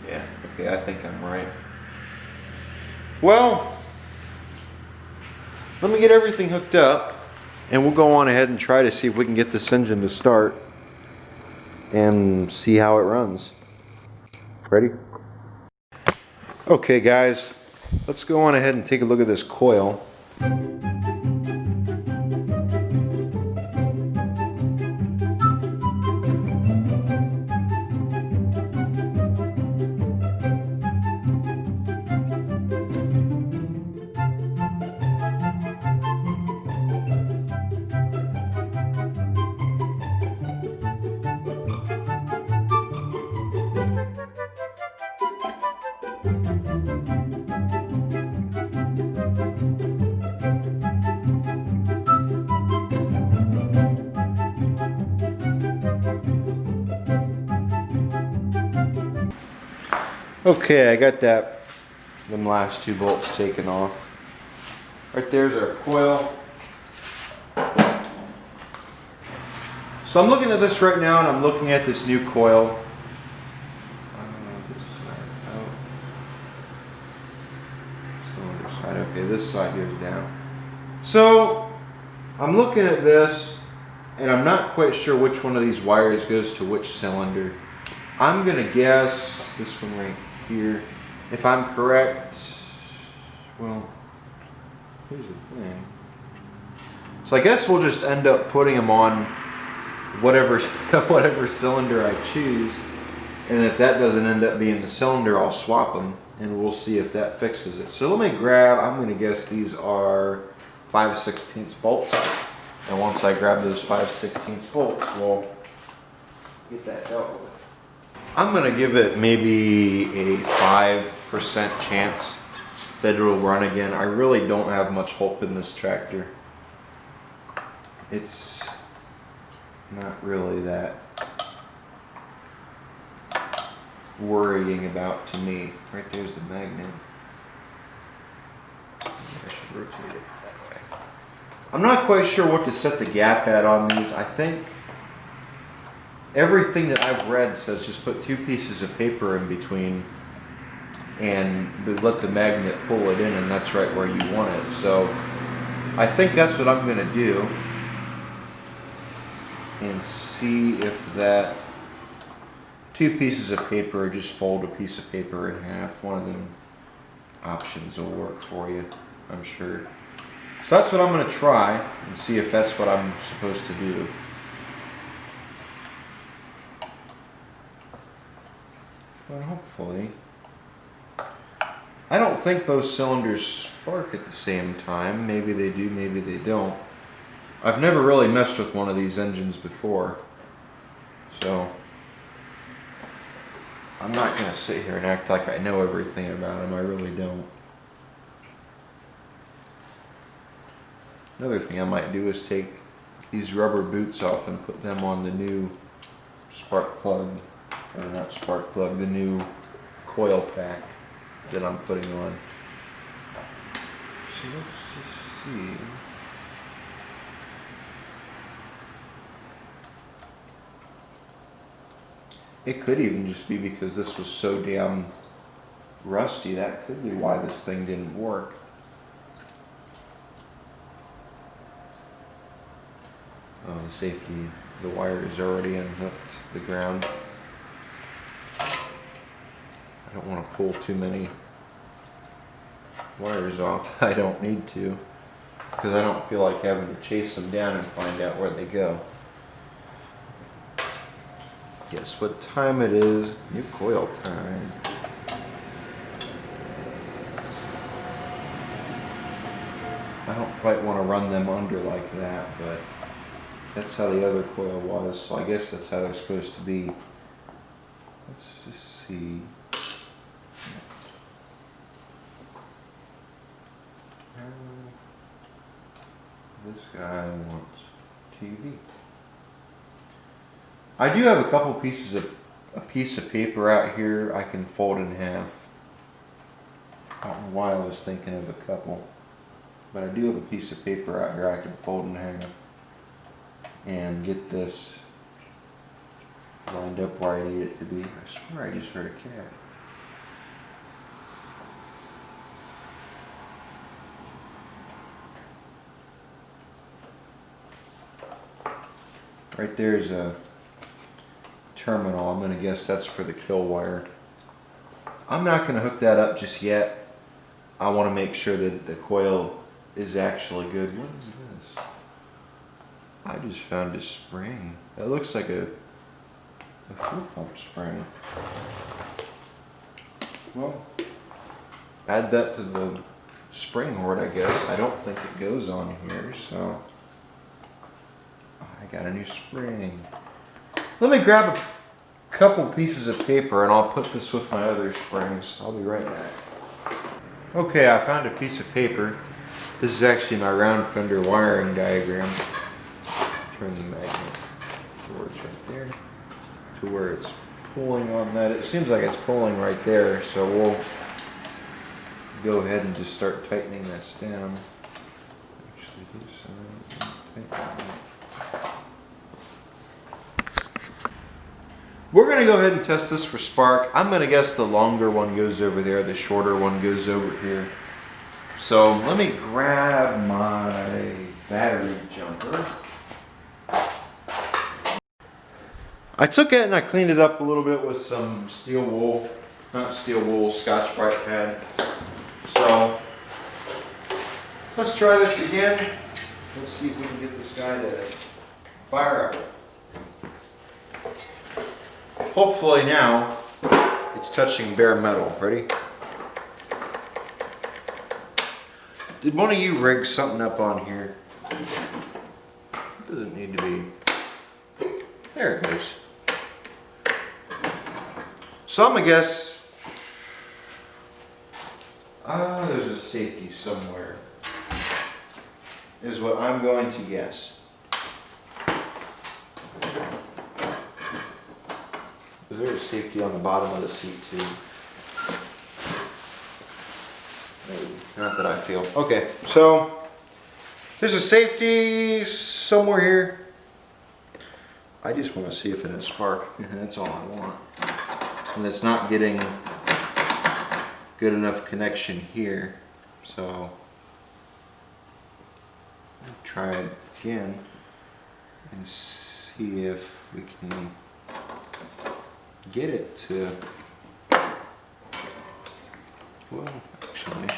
Yeah, okay, I think I'm right. Well, let me get everything hooked up and we'll go on ahead and try to see if we can get this engine to start and see how it runs. Ready? Okay guys, let's go on ahead and take a look at this coil. Okay, I got them last two bolts taken off. Right there's our coil. So I'm looking at this right now and I'm looking at this new coil. Okay, this side goes down. So I'm looking at this and I'm not quite sure which one of these wires goes to which cylinder. I'm gonna guess this one right here. If I'm correct, well, here's the thing. So I guess we'll just end up putting them on whatever cylinder I choose. And if that doesn't end up being the cylinder, I'll swap them and we'll see if that fixes it. So let me grab, I'm gonna guess these are 5/16 bolts. And once I grab those 5/16 bolts, we'll get that dealt with. I'm gonna give it maybe a 5% chance that it'll run again. I really don't have much hope in this tractor. It's not really that worrying about to me. Right there's the magnet. I should rotate it that way. I'm not quite sure what to set the gap at on these. I think everything that I've read says just put 2 pieces of paper in between and let the magnet pull it in, and that's right where you want it. So I think that's what I'm gonna do and see if that 2 pieces of paper, or just fold a piece of paper in half. One of them options will work for you, I'm sure. So that's what I'm gonna try and see if that's what I'm supposed to do. But hopefully, I don't think both cylinders spark at the same time. Maybe they do, maybe they don't. I've never really messed with one of these engines before, so I'm not going to sit here and act like I know everything about them. I really don't. Another thing I might do is take these rubber boots off and put them on the new spark plug, or not spark plug, the new coil pack that I'm putting on. So let's just see. It could even just be because this was so damn rusty. That could be why this thing didn't work. Oh, the safety, the wire is already unhooked to the ground. I don't want to pull too many wires off. I don't need to, because I don't feel like having to chase them down and find out where they go. Guess what time it is? New coil time. I don't quite want to run them under like that, but that's how the other coil was, so I guess that's how they're supposed to be. Let's just see. This guy wants TV. I do have a couple pieces of a piece of paper out here I can fold in half. I don't know why I was thinking of a couple, but I do have a piece of paper out here I can fold in half and get this lined up where I need it to be. I swear I just heard a cat. Right there's a terminal. I'm going to guess that's for the kill wire. I'm not going to hook that up just yet. I want to make sure that the coil is actually good. What is this? I just found a spring. That looks like a fuel pump spring. Well, add that to the spring hoard, I guess. I don't think it goes on here, so I got a new spring. Let me grab a couple pieces of paper and I'll put this with my other springs. I'll be right back. Okay, I found a piece of paper. This is actually my round fender wiring diagram. Turn the magnet towards right there to where it's pulling on that. It seems like it's pulling right there, so we'll go ahead and just start tightening this down. Actually, we're going to go ahead and test this for spark. I'm going to guess the longer one goes over there, the shorter one goes over here. So let me grab my battery jumper. I took it and I cleaned it up a little bit with some steel wool, not steel wool, Scotch-Brite pad. So let's try this again. Let's see if we can get this guy to fire up. Hopefully now it's touching bare metal. Ready? Did one of you rig something up on here? Doesn't need to be. There it goes. So I'm gonna guess there's a safety somewhere, is what I'm going to guess. Is there a safety on the bottom of the seat too? Maybe. Not that I feel. Okay, so there's a safety somewhere here. I just want to see if it has spark. That's all I want. And it's not getting good enough connection here. So I'll try it again and see if we can get it to, well, actually,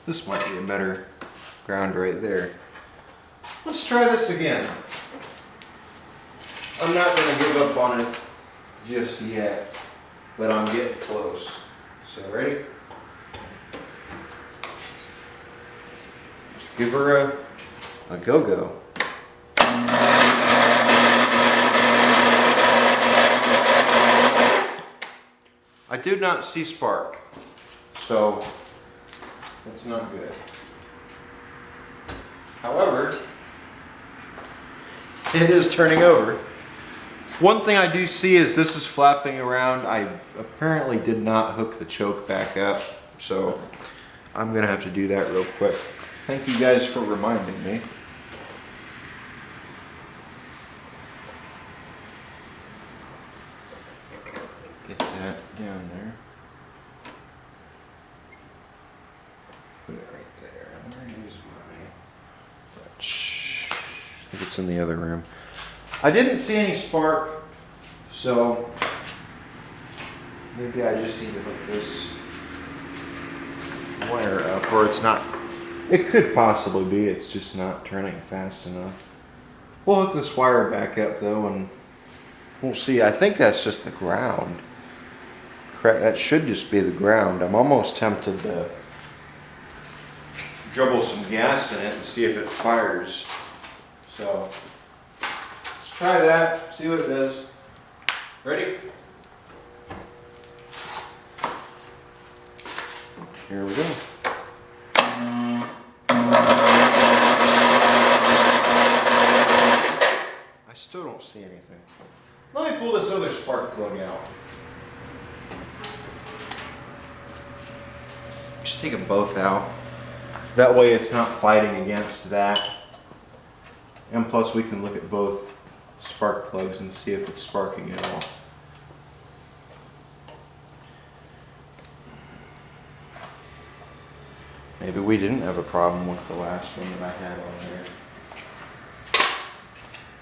this might be a better ground right there. Let's try this again. I'm not going to give up on it just yet, but I'm getting close. So ready? Let's give her a go-go. I do not see spark, so that's not good. However, it is turning over. One thing I do see is this is flapping around. I apparently did not hook the choke back up, so I'm gonna have to do that real quick. Thank you guys for reminding me. Get that down there. Put it right there. Where is my wrench? I think it's in the other room. I didn't see any spark, so maybe I just need to hook this wire up, or it's not. It could possibly be it's just not turning fast enough. We'll hook this wire back up though, and we'll see. I think that's just the ground. That should just be the ground. I'm almost tempted to dribble some gas in it and see if it fires. So let's try that, see what it does. Ready? Here we go. I still don't see anything. Let me pull this other spark plug out. Just take them both out. That way it's not fighting against that. And plus we can look at both spark plugs and see if it's sparking at all. Maybe we didn't have a problem with the last one that I had on there.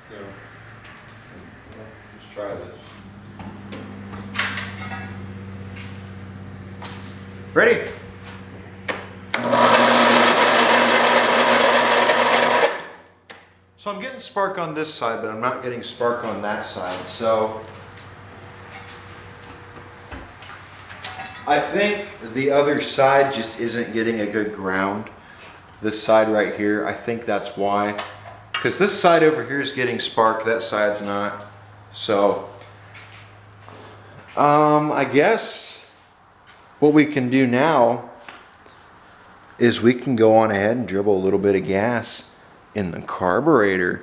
So, let's try this. Ready? So I'm getting spark on this side, but I'm not getting spark on that side. So I think the other side just isn't getting a good ground. This side right here, I think that's why. Because this side over here is getting spark, that side's not. So I guess what we can do now is we can go on ahead and dribble a little bit of gas in the carburetor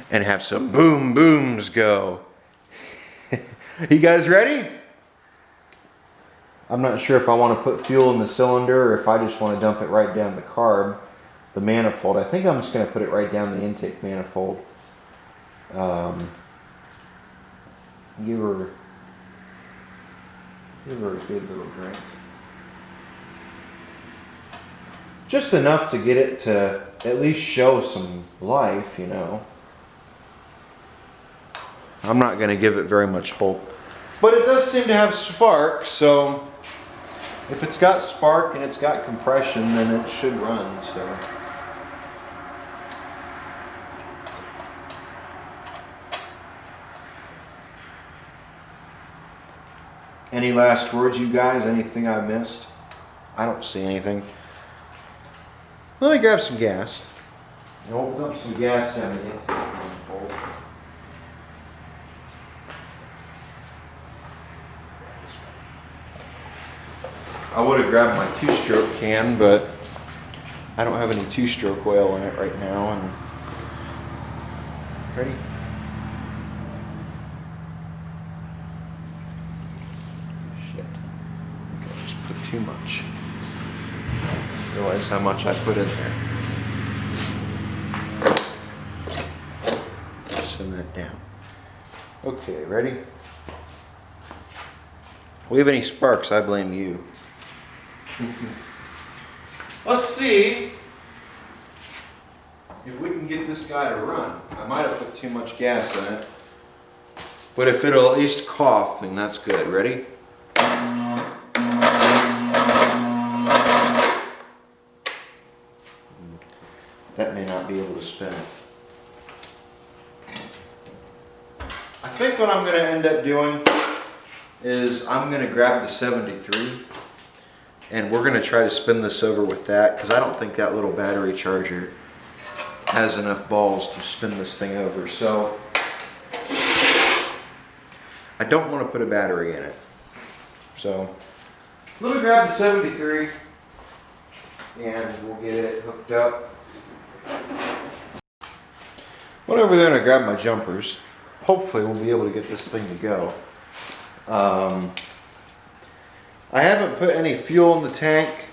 and have some boom booms go. You guys ready? I'm not sure if I want to put fuel in the cylinder or if I just want to dump it right down the carb, the manifold. I think I'm just going to put it right down the intake manifold. Give her a good little drink. Just enough to get it to at least show some life, you know. I'm not going to give it very much hope. But it does seem to have spark, so if it's got spark and it's got compression, then it should run, so. Any last words, you guys? Anything I missed? I don't see anything. Let me grab some gas. We'll dump some gas down the intake manifold. I would have grabbed my 2-stroke can, but I don't have any 2-stroke oil in it right now. And ready? Shit. Okay, I just put too much. Realize how much I put in there. Send that down. Okay, ready? We have any sparks, I blame you. Let's see if we can get this guy to run. I might have put too much gas in it, but if it'll at least cough, then that's good. Ready? That may not be able to spin it. I think what I'm going to end up doing is I'm going to grab the 73 and we're going to try to spin this over with that, because I don't think that little battery charger has enough balls to spin this thing over. So I don't want to put a battery in it. So let me grab the 73 and we'll get it hooked up. Went over there and I grabbed my jumpers. Hopefully we'll be able to get this thing to go. I haven't put any fuel in the tank.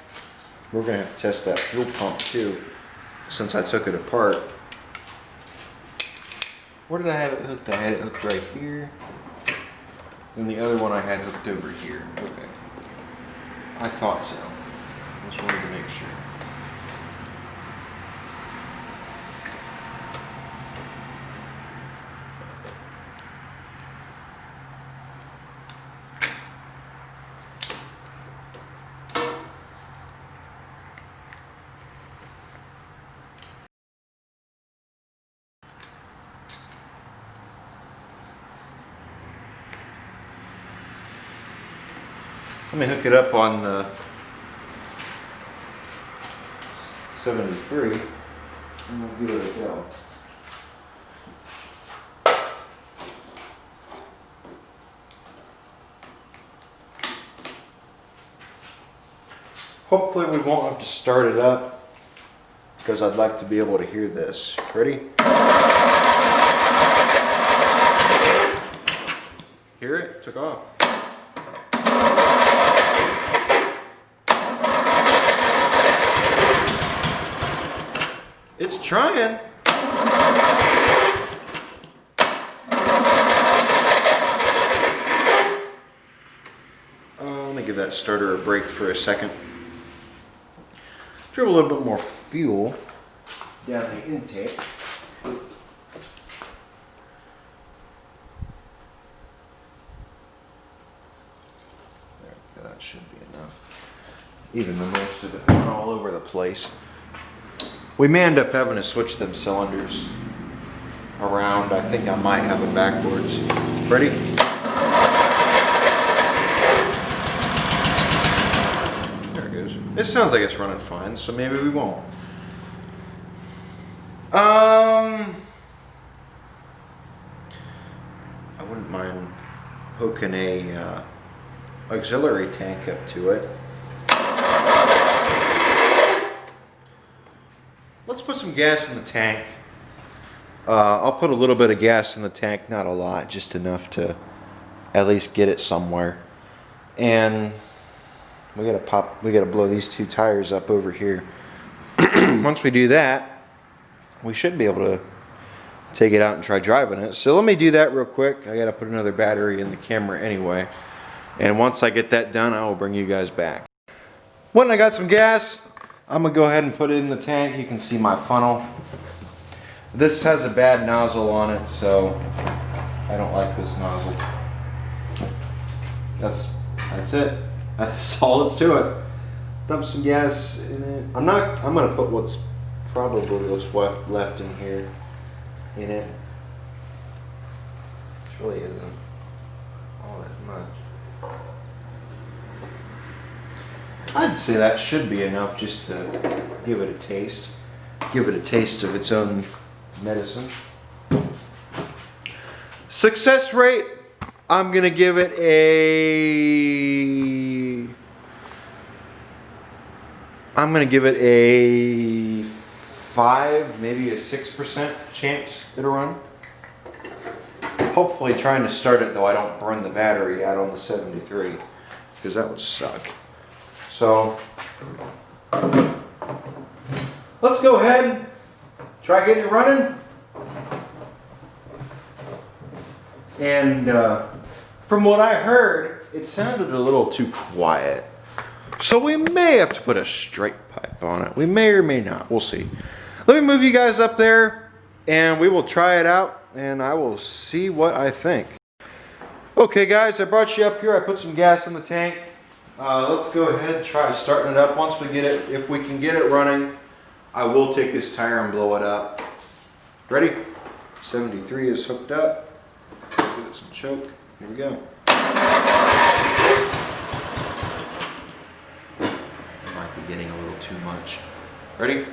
We're going to have to test that fuel pump too, since I took it apart. Where did I have it hooked? I had it hooked right here. And the other one I had hooked over here. Okay. I thought so. Just wanted to make sure. Let me hook it up on the 73 and we'll give it a go. Hopefully we won't have to start it up because I'd like to be able to hear this. Ready? Hear it? Took off. It's trying. Let me give that starter a break for a second. Drip a little bit more fuel down the intake. There, that should be enough. Even the most of it went all over the place. We may end up having to switch them cylinders around. I think I might have it backwards. Ready? It sounds like it's running fine, so maybe we won't. I wouldn't mind hooking a auxiliary tank up to it. Let's put some gas in the tank. I'll put a little bit of gas in the tank, not a lot, just enough to at least get it somewhere. And we gotta blow these two tires up over here. Once we do that, we should be able to take it out and try driving it. So let me do that real quick. I gotta put another battery in the camera anyway. And once I get that done, I will bring you guys back. When I got some gas, I'm gonna go ahead and put it in the tank. You can see my funnel. This has a bad nozzle on it, so I don't like this nozzle. That's it. That's all that's to it. Dump some gas in it. I'm gonna put what's left in here in it. It really isn't all that much. I'd say that should be enough just to give it a taste. Give it a taste of its own medicine. Success rate, I'm gonna give it a 5, maybe a 6% chance it'll run. Hopefully trying to start it though I don't burn the battery out on the 73 because that would suck. So let's go ahead, try getting it running. And from what I heard, it sounded a little too quiet. So we may have to put a straight pipe on it. We may or may not. We'll see. Let me move you guys up there and we will try it out and I will see what I think. Okay guys, I brought you up here. I put some gas in the tank. Let's go ahead and try starting it up. Once we get it, if we can get it running, I will take this tire and blow it up. Ready? 73 is hooked up. Give it some choke. Here we go. Might be getting a little too much. Ready?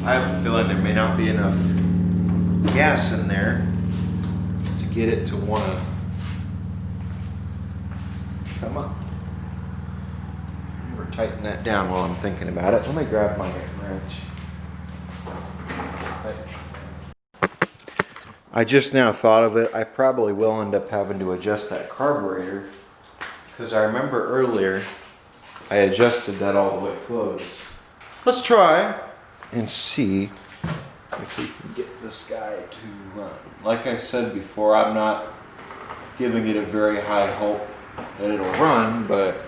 I have a feeling there may not be enough gas in there to get it to want to come up. We'll tighten that down while I'm thinking about it. Let me grab my wrench. I just now thought of it. I probably will end up having to adjust that carburetor because I remember earlier I adjusted that all the way closed. Let's try and see if we can get this guy to run. Like I said before, I'm not giving it a very high hope that it'll run, but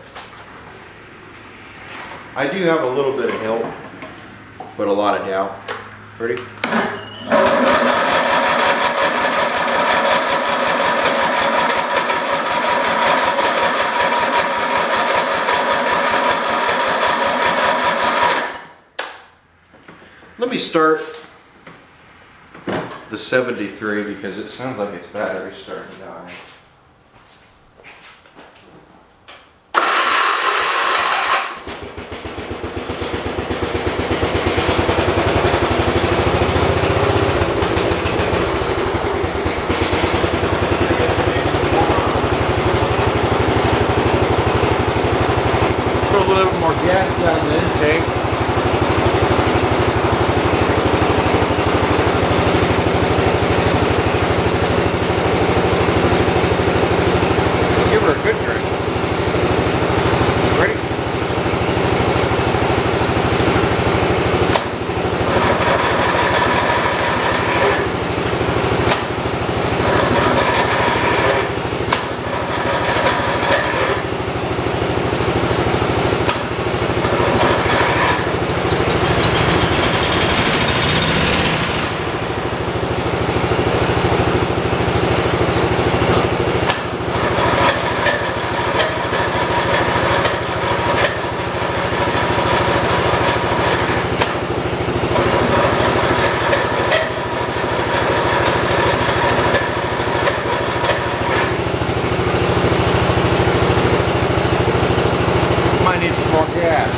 I do have a little bit of help, but a lot of doubt. Ready? Let me start the 73 because it sounds like its battery's starting to die. Put a little more gas down the intake. Give her a good drink. Ready? Might need some more gas.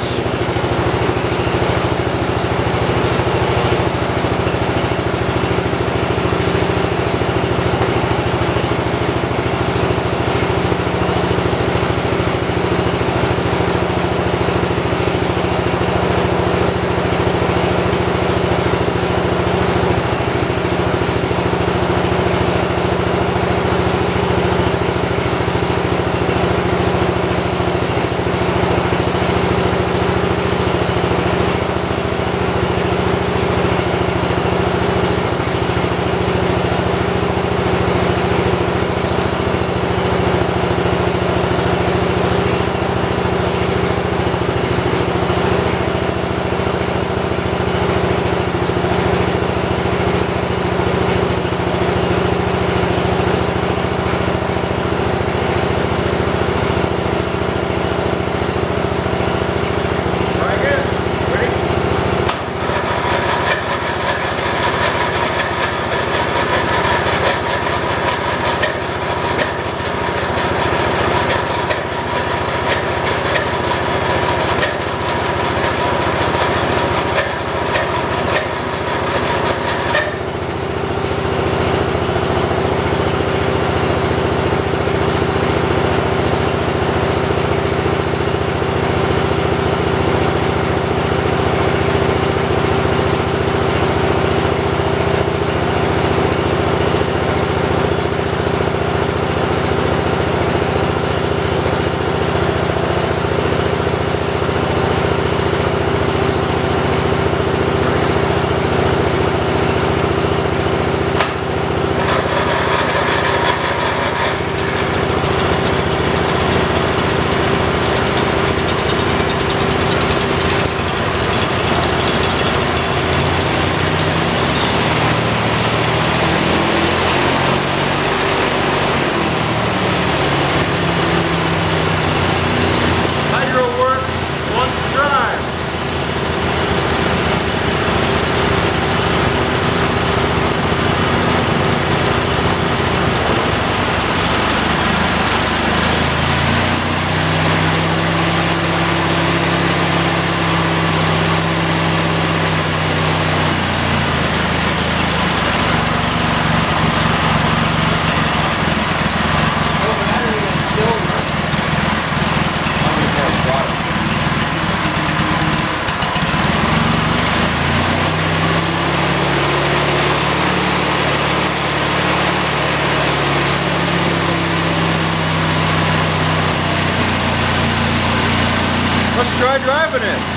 Let's try driving it.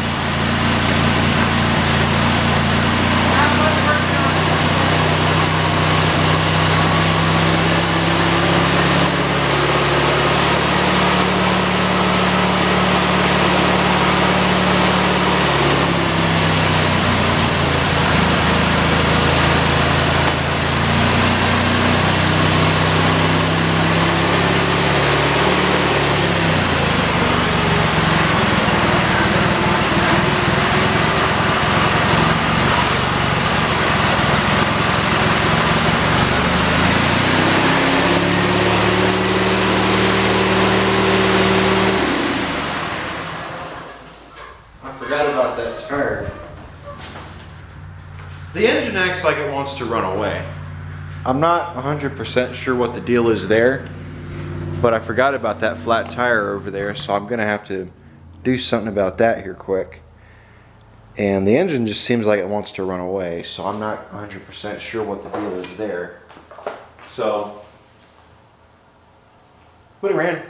acts like it wants to run away. I'm not 100% sure what the deal is there, but I forgot about that flat tire over there, so I'm gonna have to do something about that here quick. And the engine just seems like it wants to run away, so I'm not 100% sure what the deal is there. So, but it ran.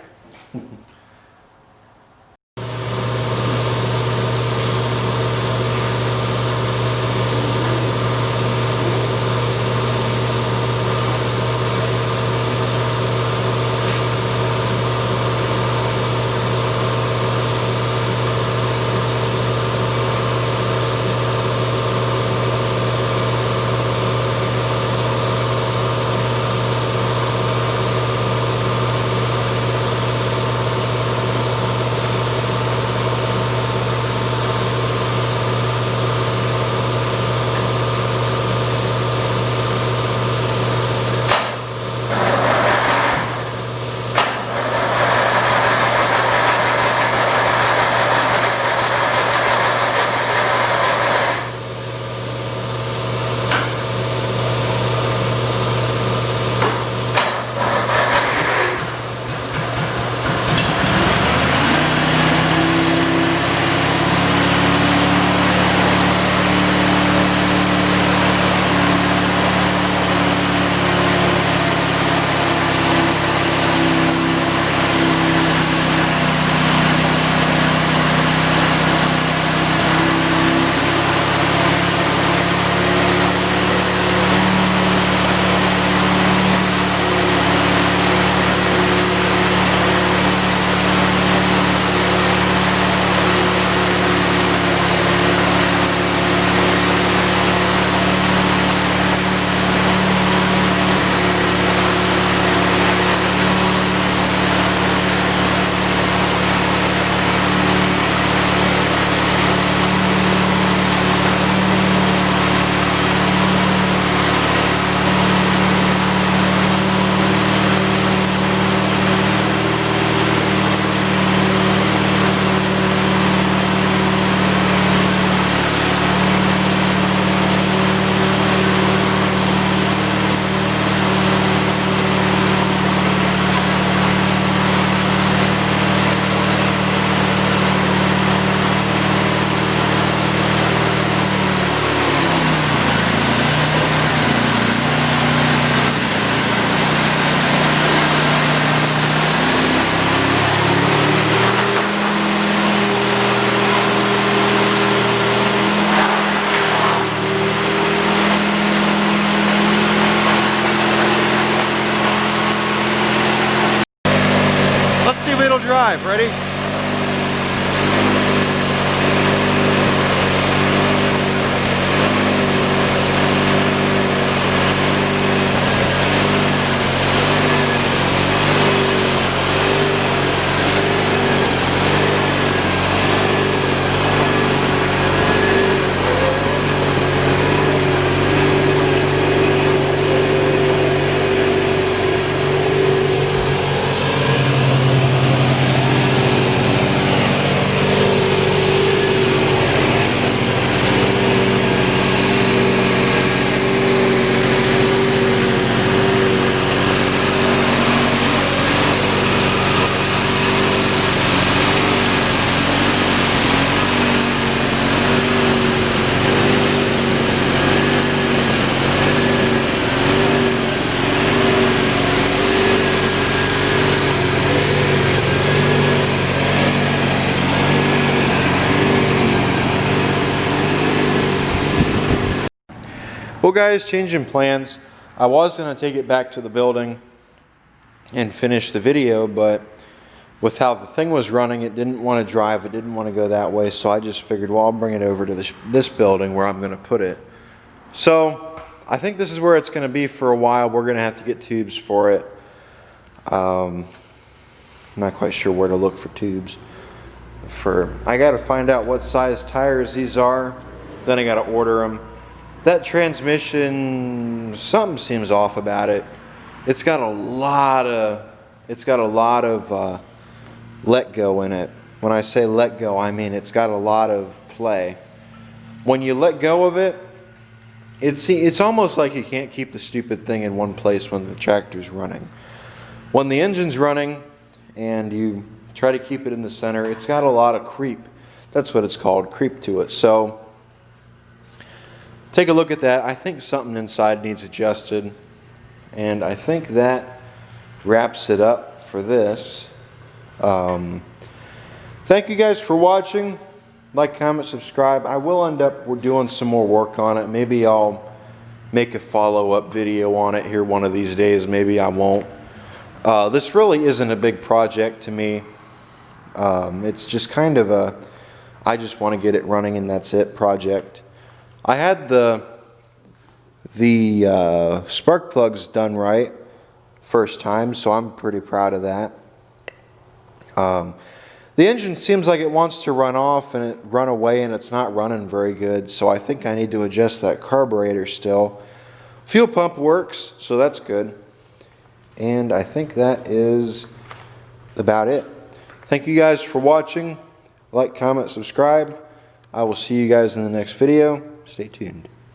Let's see if it'll drive. Ready? Well guys, changing plans. I was going to take it back to the building and finish the video, but with how the thing was running, it didn't want to drive, it didn't want to go that way, so I just figured, well, I'll bring it over to this building where I'm going to put it. So I think this is where it's going to be for a while. We're going to have to get tubes for it. I'm not quite sure where to look for tubes. I got to find out what size tires these are, then I got to order them. That transmission, something seems off about it. It's got a lot of let go in it. When I say let go, I mean it's got a lot of play. When you let go of it, It's almost like you can't keep the stupid thing in one place when the tractor's running. When the engine's running and you try to keep it in the center, it's got a lot of creep. That's what it's called, creep to it. So take a look at that. I think something inside needs adjusted. And I think that wraps it up for this. Thank you guys for watching. Like, comment, subscribe. I will end up doing some more work on it. Maybe I'll make a follow-up video on it here one of these days. Maybe I won't. This really isn't a big project to me. It's just kind of a, I just want to get it running and that's it project. I had the spark plugs done right first time, so I'm pretty proud of that. The engine seems like it wants to run off and run away, and it's not running very good, so I think I need to adjust that carburetor still. Fuel pump works, so that's good. And I think that is about it. Thank you guys for watching. Like, comment, subscribe. I will see you guys in the next video. Stay tuned.